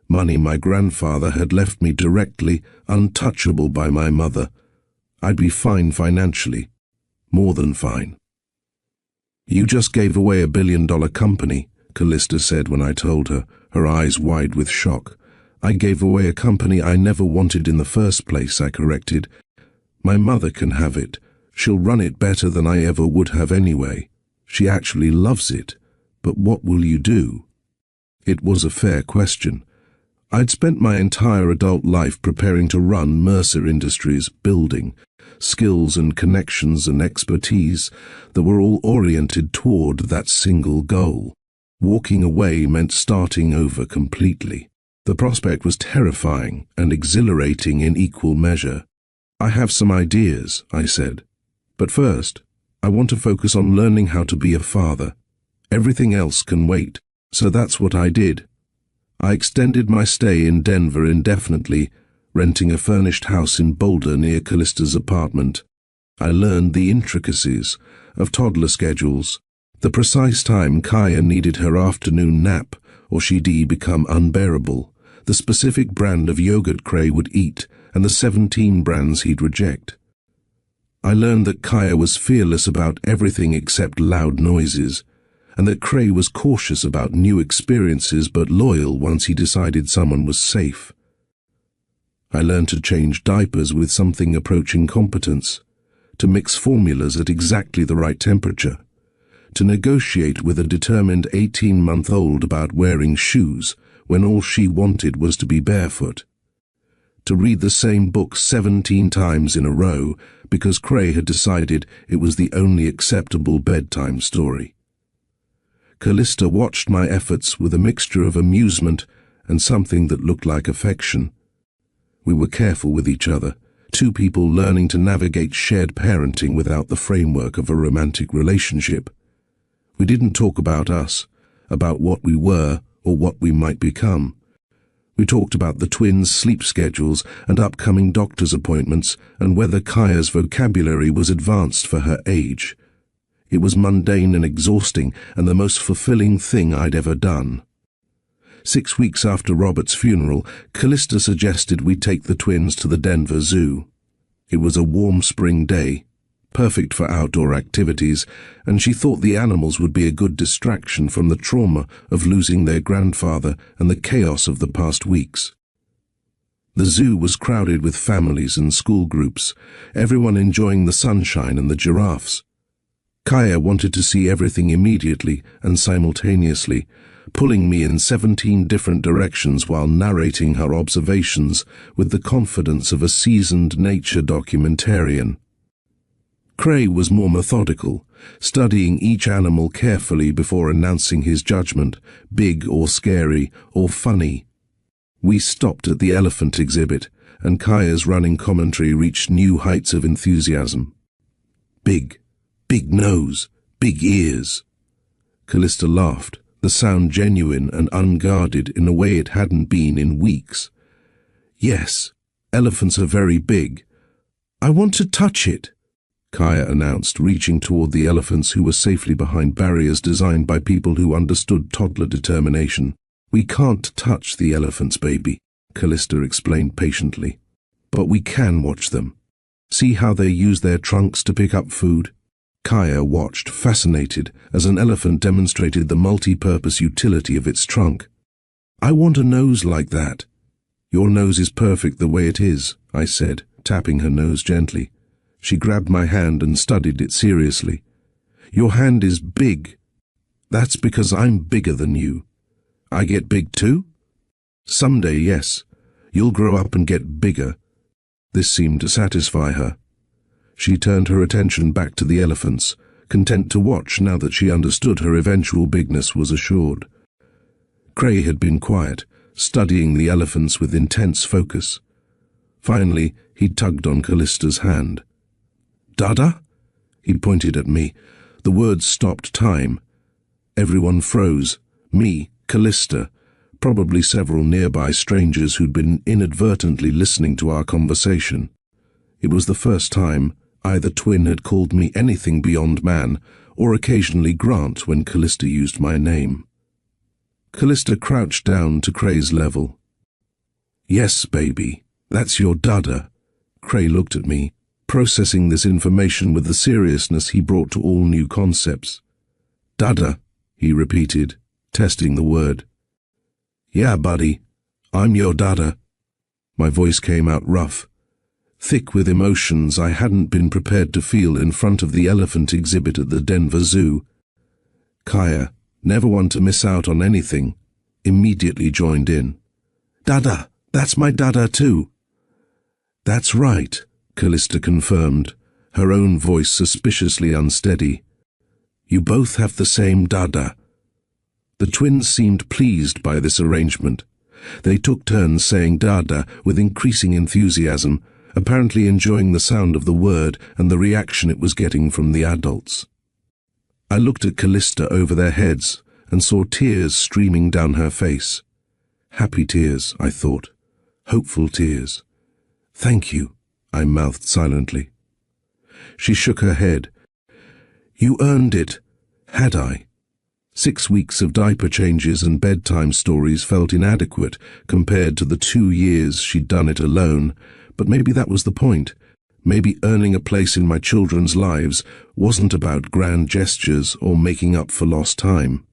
money my grandfather had left me directly, untouchable by my mother. I'd be fine financially, more than fine. "You just gave away $1 billion company," Callista said when I told her, her eyes wide with shock. "I gave away a company I never wanted in the first place," I corrected. "My mother can have it. She'll run it better than I ever would have anyway. She actually loves it. But what will you do?" It was a fair question. I'd spent my entire adult life preparing to run Mercer Industries, building skills and connections and expertise that were all oriented toward that single goal. Walking away meant starting over completely. The prospect was terrifying and exhilarating in equal measure. "I have some ideas," I said. "But first, I want to focus on learning how to be a father. Everything else can wait." So that's what I did. I extended my stay in Denver indefinitely, renting a furnished house in Boulder near Callista's apartment. I learned the intricacies of toddler schedules, the precise time Kaya needed her afternoon nap or she'd become unbearable, the specific brand of yogurt Cray would eat, and the 17 brands he'd reject. I learned that Kaya was fearless about everything except loud noises, and that Cray was cautious about new experiences but loyal once he decided someone was safe. I learned to change diapers with something approaching competence, to mix formulas at exactly the right temperature, to negotiate with a determined 18-month-old about wearing shoes when all she wanted was to be barefoot, to read the same book 17 times in a row because Cray had decided it was the only acceptable bedtime story. Callista watched my efforts with a mixture of amusement and something that looked like affection. We were careful with each other, two people learning to navigate shared parenting without the framework of a romantic relationship. We didn't talk about us, about what we were or what we might become. We talked about the twins' sleep schedules and upcoming doctor's appointments and whether Kaya's vocabulary was advanced for her age. It was mundane and exhausting and the most fulfilling thing I'd ever done. 6 weeks after Robert's funeral, Callista suggested we take the twins to the Denver Zoo. It was a warm spring day, perfect for outdoor activities, and she thought the animals would be a good distraction from the trauma of losing their grandfather and the chaos of the past weeks. The zoo was crowded with families and school groups, everyone enjoying the sunshine and the giraffes. Kaya wanted to see everything immediately and simultaneously, pulling me in 17 different directions while narrating her observations with the confidence of a seasoned nature documentarian. Cray was more methodical, studying each animal carefully before announcing his judgment, big or scary or funny. We stopped at the elephant exhibit, and Kaya's running commentary reached new heights of enthusiasm. Big nose, big ears. Callista laughed, the sound genuine and unguarded in a way it hadn't been in weeks. Yes, elephants are very big. I want to touch it, Kaya announced, reaching toward the elephants who were safely behind barriers designed by people who understood toddler determination. We can't touch the elephants, baby, Callista explained patiently. But we can watch them. See how they use their trunks to pick up food? Kaya watched, fascinated, as an elephant demonstrated the multi-purpose utility of its trunk. I want a nose like that. Your nose is perfect the way it is, I said, tapping her nose gently. She grabbed my hand and studied it seriously. Your hand is big. That's because I'm bigger than you. I get big too? Someday, yes. You'll grow up and get bigger. This seemed to satisfy her. She turned her attention back to the elephants, content to watch now that she understood her eventual bigness was assured. Cray had been quiet, studying the elephants with intense focus. Finally, he tugged on Callista's hand. Dada? He pointed at me. The words stopped time. Everyone froze. Me, Callista, probably several nearby strangers who'd been inadvertently listening to our conversation. It was the first time either twin had called me anything beyond man, or occasionally Grant when Callista used my name. Callista crouched down to Cray's level. Yes, baby, that's your Dada. Cray looked at me, processing this information with the seriousness he brought to all new concepts. Dada, he repeated, testing the word. Yeah, buddy, I'm your Dada. My voice came out rough, thick with emotions I hadn't been prepared to feel in front of the elephant exhibit at the Denver Zoo. Kaya, never one to miss out on anything, immediately joined in. Dada, that's my Dada too. That's right, Callista confirmed, her own voice suspiciously unsteady. You both have the same Dada. The twins seemed pleased by this arrangement. They took turns saying Dada with increasing enthusiasm, apparently enjoying the sound of the word and the reaction it was getting from the adults. I looked at Callista over their heads and saw tears streaming down her face. Happy tears, I thought. Hopeful tears. Thank you, I mouthed silently. She shook her head. You earned it, had I? 6 weeks of diaper changes and bedtime stories felt inadequate compared to the 2 years she'd done it alone, but maybe that was the point. Maybe earning a place in my children's lives wasn't about grand gestures or making up for lost time.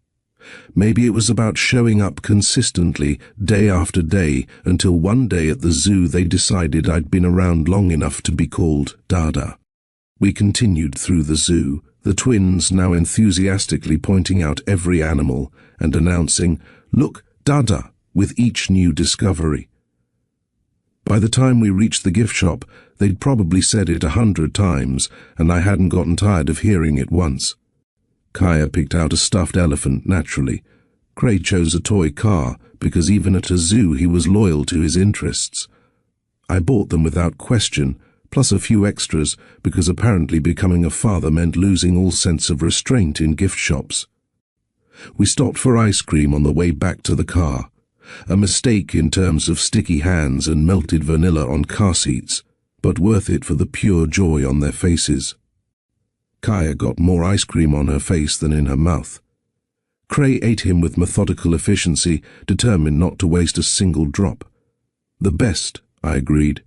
Maybe it was about showing up consistently, day after day, until one day at the zoo they decided I'd been around long enough to be called Dada. We continued through the zoo, the twins now enthusiastically pointing out every animal and announcing, "Look, Dada," with each new discovery. By the time we reached the gift shop, they'd probably said it 100 times, and I hadn't gotten tired of hearing it once. Kaya picked out a stuffed elephant naturally. Cray chose a toy car, because even at a zoo he was loyal to his interests. I bought them without question, plus a few extras, because apparently becoming a father meant losing all sense of restraint in gift shops. We stopped for ice cream on the way back to the car. A mistake in terms of sticky hands and melted vanilla on car seats, but worth it for the pure joy on their faces. Kaya got more ice cream on her face than in her mouth. Cray ate him with methodical efficiency, determined not to waste a single drop. The best, I agreed.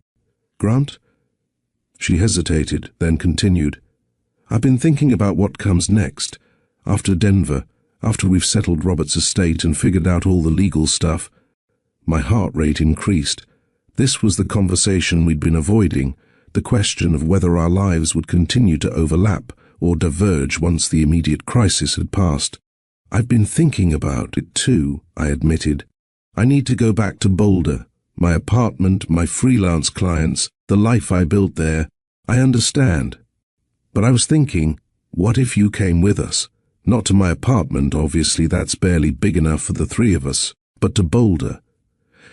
Grant? She hesitated, then continued. I've been thinking about what comes next. After Denver, after we've settled Robert's estate and figured out all the legal stuff. My heart rate increased. This was the conversation we'd been avoiding, the question of whether our lives would continue to overlap or diverge once the immediate crisis had passed. "I've been thinking about it too," I admitted. "I need to go back to Boulder. My apartment, my freelance clients, the life I built there. I understand. But I was thinking, what if you came with us? Not to my apartment, obviously that's barely big enough for the three of us, but to Boulder.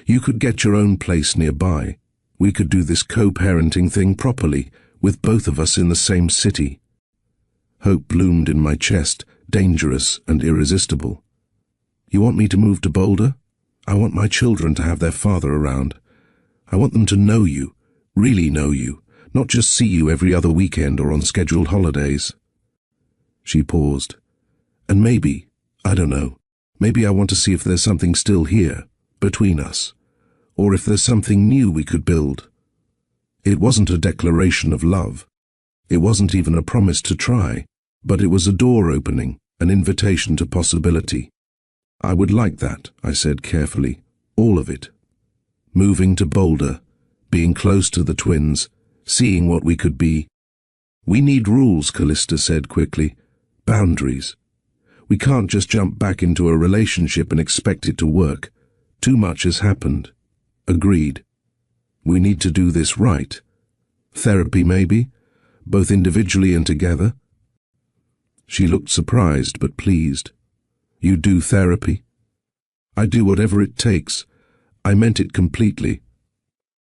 You could get your own place nearby. We could do this co-parenting thing properly, with both of us in the same city." Hope bloomed in my chest, dangerous and irresistible. "You want me to move to Boulder? I want my children to have their father around. I want them to know you, really know you, not just see you every other weekend or on scheduled holidays." She paused. "And maybe, I don't know, maybe I want to see if there's something still here, between us, or if there's something new we could build." It wasn't a declaration of love. It wasn't even a promise to try, but it was a door opening, an invitation to possibility. "I would like that," I said carefully, "all of it. Moving to Boulder, being close to the twins, seeing what we could be." "We need rules," Callista said quickly. "Boundaries. We can't just jump back into a relationship and expect it to work. Too much has happened." "Agreed. We need to do this right. Therapy maybe, both individually and together." She looked surprised but pleased. "You do therapy?" "I do whatever it takes. I meant it completely.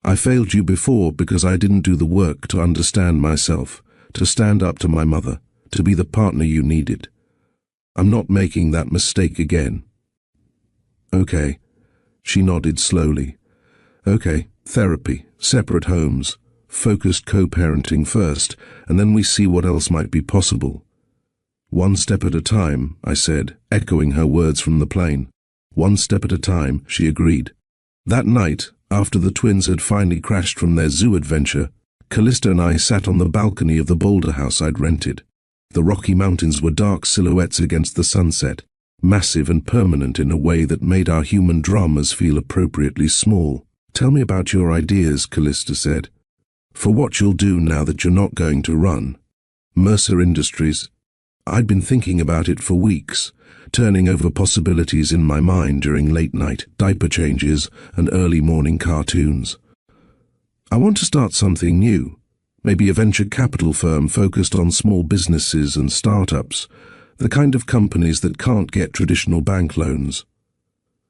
I failed you before because I didn't do the work to understand myself, to stand up to my mother, to be the partner you needed. I'm not making that mistake again." "Okay." She nodded slowly. "Okay, therapy, separate homes, focused co-parenting first, and then we see what else might be possible." "One step at a time," I said, echoing her words from the plane. "One step at a time," she agreed. That night, after the twins had finally crashed from their zoo adventure, Callista and I sat on the balcony of the Boulder house I'd rented. The Rocky Mountains were dark silhouettes against the sunset, massive and permanent in a way that made our human dramas feel appropriately small. "Tell me about your ideas," Callista said. "For what you'll do now that you're not going to run." "Mercer Industries." I'd been thinking about it for weeks, turning over possibilities in my mind during late-night diaper changes and early morning cartoons. "I want to start something new, maybe a venture capital firm focused on small businesses and startups, the kind of companies that can't get traditional bank loans.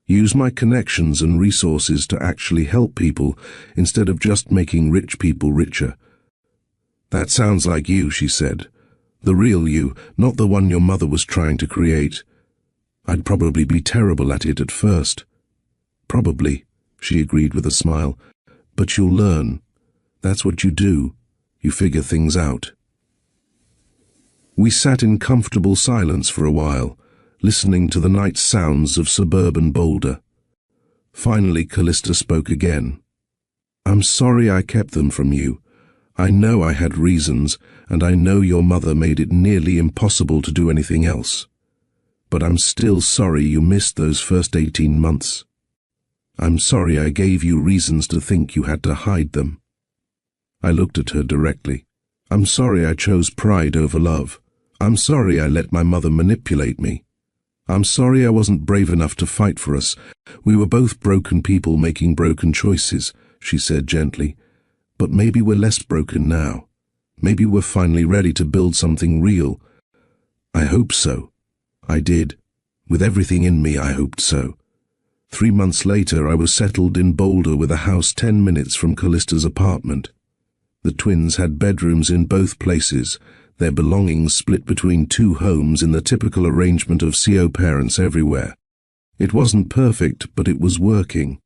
Use my connections and resources to actually help people instead of just making rich people richer." "That sounds like you," she said. "The real you, not the one your mother was trying to create. I'd probably be terrible at it at first." "Probably," she agreed with a smile. "But you'll learn. That's what you do. You figure things out." We sat in comfortable silence for a while, listening to the night sounds of suburban Boulder. Finally, Callista spoke again. "I'm sorry I kept them from you. I know I had reasons, and I know your mother made it nearly impossible to do anything else. But I'm still sorry you missed those first 18 months. I'm sorry I gave you reasons to think you had to hide them." I looked at her directly. "I'm sorry I chose pride over love. I'm sorry I let my mother manipulate me. I'm sorry I wasn't brave enough to fight for us. We were both broken people making broken choices," she said gently. "But maybe we're less broken now. Maybe we're finally ready to build something real." I hope so. I did. With everything in me, I hoped so. 3 months later, I was settled in Boulder with a house 10 minutes from Callista's apartment. The twins had bedrooms in both places, their belongings split between 2 homes in the typical arrangement of CO parents everywhere. It wasn't perfect, but it was working.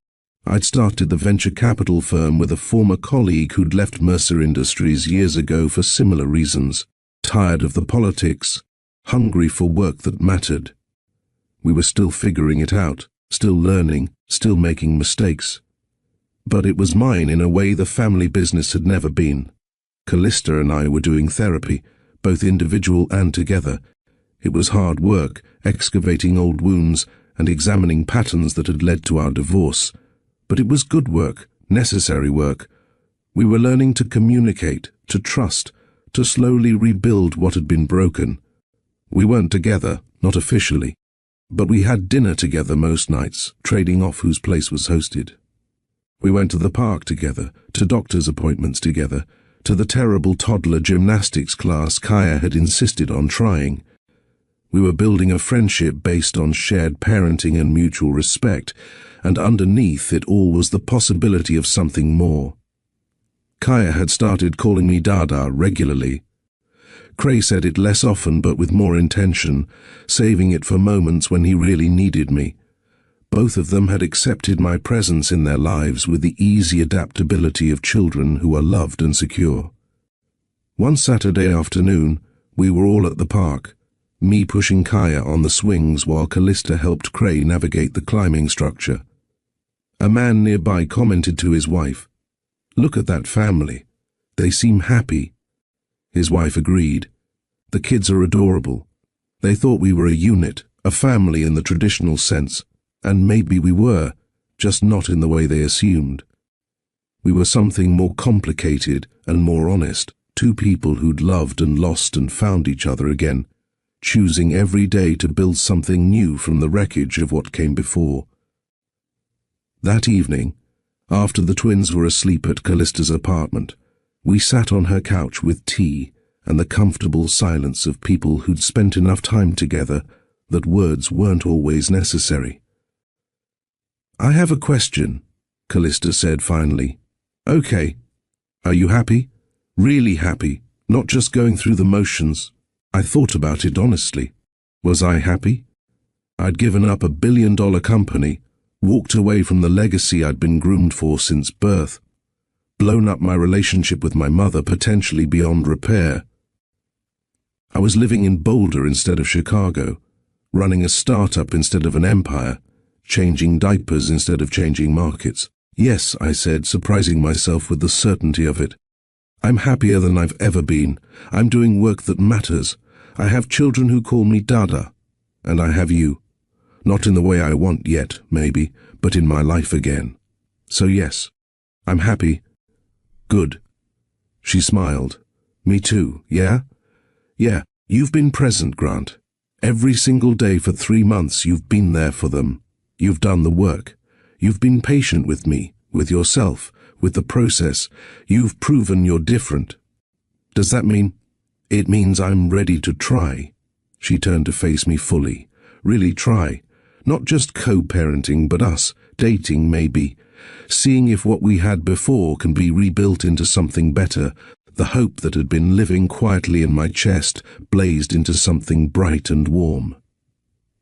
I'd started the venture capital firm with a former colleague who'd left Mercer Industries years ago for similar reasons, tired of the politics, hungry for work that mattered. We were still figuring it out, still learning, still making mistakes. But it was mine in a way the family business had never been. Callista and I were doing therapy, both individual and together. It was hard work, excavating old wounds and examining patterns that had led to our divorce. But it was good work, necessary work. We were learning to communicate, to trust, to slowly rebuild what had been broken. We weren't together, not officially, but we had dinner together most nights, trading off whose place was hosted. We went to the park together, to doctor's appointments together, to the terrible toddler gymnastics class Kaya had insisted on trying. We were building a friendship based on shared parenting and mutual respect, and underneath it all was the possibility of something more. Kaya had started calling me Dada regularly. Cray said it less often but with more intention, saving it for moments when he really needed me. Both of them had accepted my presence in their lives with the easy adaptability of children who are loved and secure. One Saturday afternoon, we were all at the park, me pushing Kaya on the swings while Callista helped Cray navigate the climbing structure. A man nearby commented to his wife, "Look at that family. They seem happy." His wife agreed. "The kids are adorable. They thought we were a unit, a family in the traditional sense, and maybe we were, just not in the way they assumed. We were something more complicated and more honest, two people who'd loved and lost and found each other again, choosing every day to build something new from the wreckage of what came before." That evening, after the twins were asleep at Callista's apartment, we sat on her couch with tea and the comfortable silence of people who'd spent enough time together that words weren't always necessary. "I have a question," Callista said finally. "Okay. Are you happy? Really happy, not just going through the motions?" I thought about it honestly. Was I happy? I'd given up $1 billion company, walked away from the legacy I'd been groomed for since birth, blown up my relationship with my mother potentially beyond repair. I was living in Boulder instead of Chicago, running a startup instead of an empire, changing diapers instead of changing markets. "Yes," I said, surprising myself with the certainty of it. "I'm happier than I've ever been. I'm doing work that matters. I have children who call me Dada. And I have you. Not in the way I want yet, maybe, but in my life again. So yes, I'm happy." "Good." She smiled. "Me too, yeah?" "Yeah, you've been present, Grant. Every single day for 3 months you've been there for them. You've done the work. You've been patient with me, with yourself, with the process. You've proven you're different. Does that mean?" "It means I'm ready to try." She turned to face me fully. "Really try. Not just co-parenting, but us, dating maybe. Seeing if what we had before can be rebuilt into something better. The hope that had been living quietly in my chest blazed into something bright and warm.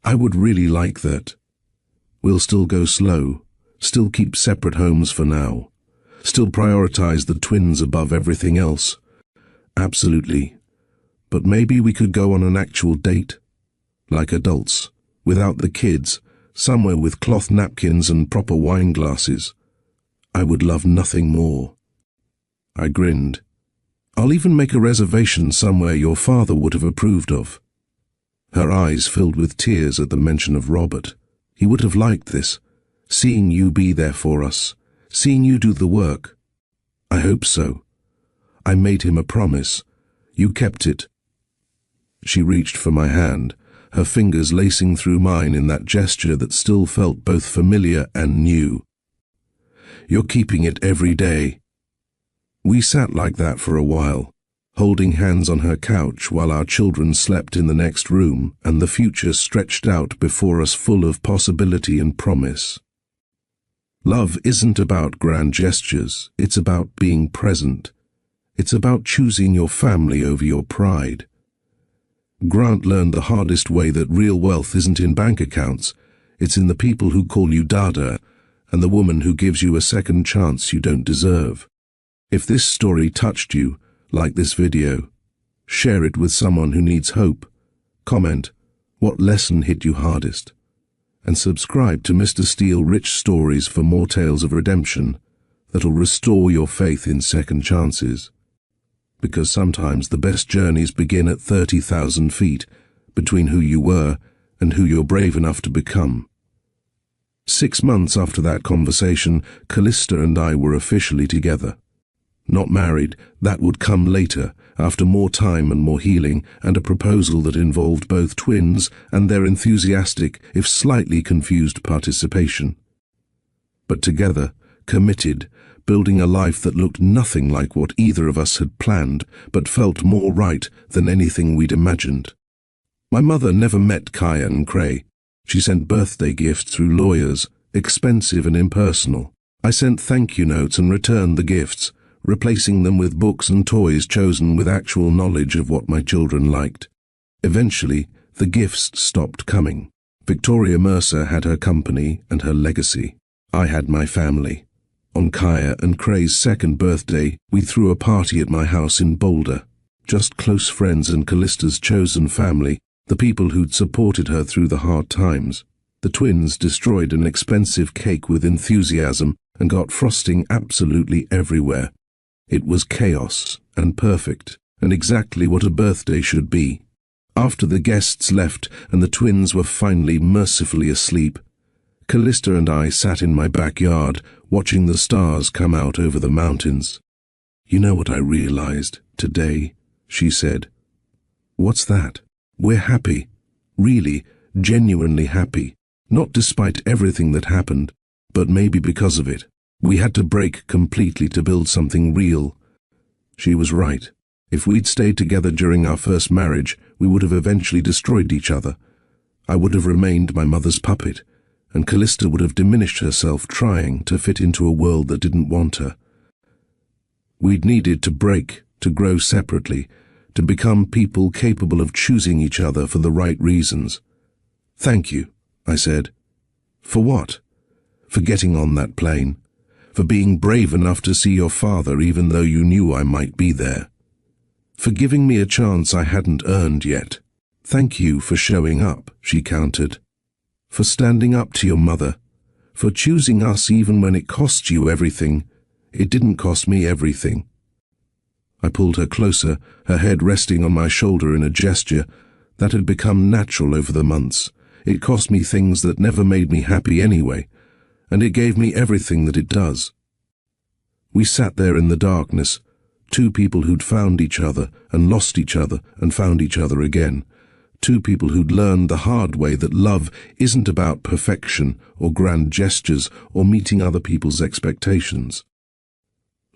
I would really like that. We'll still go slow, still keep separate homes for now, still prioritize the twins above everything else. Absolutely. But maybe we could go on an actual date, like adults, without the kids, somewhere with cloth napkins and proper wine glasses. I would love nothing more. I grinned. I'll even make a reservation somewhere your father would have approved of. Her eyes filled with tears at the mention of Robert. He would have liked this, seeing you be there for us, seeing you do the work. I hope so. I made him a promise. You kept it. She reached for my hand, her fingers lacing through mine in that gesture that still felt both familiar and new. You're keeping it every day. We sat like that for a while, holding hands on her couch while our children slept in the next room and the future stretched out before us full of possibility and promise. Love isn't about grand gestures, it's about being present. It's about choosing your family over your pride. Grant learned the hardest way that real wealth isn't in bank accounts, it's in the people who call you Dada and the woman who gives you a second chance you don't deserve. If this story touched you, like this video, share it with someone who needs hope. Comment, what lesson hit you hardest? And subscribe to Mr. Steele Rich Stories for more tales of redemption that'll restore your faith in second chances. Because sometimes the best journeys begin at 30,000 feet between who you were and who you're brave enough to become. 6 months after that conversation, Callista and I were officially together. Not married, that would come later, after more time and more healing, and a proposal that involved both twins and their enthusiastic, if slightly confused participation. But together, committed, building a life that looked nothing like what either of us had planned, but felt more right than anything we'd imagined. My mother never met Kaya and Cray. She sent birthday gifts through lawyers, expensive and impersonal. I sent thank you notes and returned the gifts, replacing them with books and toys chosen with actual knowledge of what my children liked. Eventually, the gifts stopped coming. Victoria Mercer had her company and her legacy. I had my family. On Kaya and Cray's second birthday, we threw a party at my house in Boulder. Just close friends and Callista's chosen family, the people who'd supported her through the hard times. The twins destroyed an expensive cake with enthusiasm and got frosting absolutely everywhere. It was chaos and perfect, and exactly what a birthday should be. After the guests left and the twins were finally mercifully asleep, Callista and I sat in my backyard, watching the stars come out over the mountains. "You know what I realized today?" she said. "What's that?" "We're happy. Really, genuinely happy. Not despite everything that happened, but maybe because of it. We had to break completely to build something real." She was right. If we'd stayed together during our first marriage, we would have eventually destroyed each other. I would have remained my mother's puppet, and Callista would have diminished herself trying to fit into a world that didn't want her. We'd needed to break, to grow separately, to become people capable of choosing each other for the right reasons. "Thank you," I said. "For what?" "For getting on that plane. For being brave enough to see your father even though you knew I might be there. For giving me a chance I hadn't earned yet. Thank you for showing up," she countered. "For standing up to your mother. For choosing us even when it cost you everything. It didn't cost me everything." I pulled her closer, her head resting on my shoulder in a gesture that had become natural over the months. It cost me things that never made me happy anyway, and it gave me everything that it does. We sat there in the darkness, two people who'd found each other and lost each other and found each other again. Two people who'd learned the hard way that love isn't about perfection or grand gestures or meeting other people's expectations.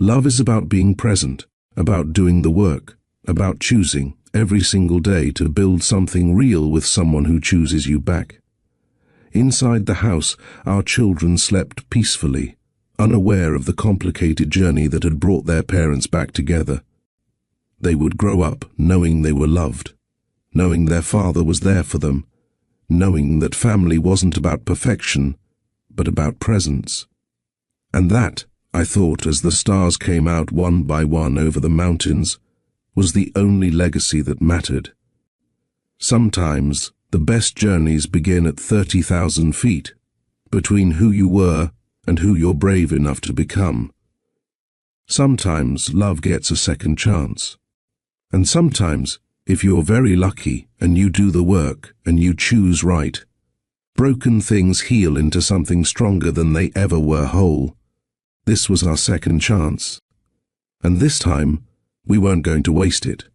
Love is about being present, about doing the work, about choosing every single day to build something real with someone who chooses you back. Inside the house, our children slept peacefully, unaware of the complicated journey that had brought their parents back together. They would grow up knowing they were loved, knowing their father was there for them, knowing that family wasn't about perfection, but about presence. And that, I thought as the stars came out one by one over the mountains, was the only legacy that mattered. Sometimes the best journeys begin at 30,000 feet, between who you were and who you're brave enough to become. Sometimes love gets a second chance. And sometimes, if you're very lucky and you do the work and you choose right, broken things heal into something stronger than they ever were whole. This was our second chance. And this time, we weren't going to waste it.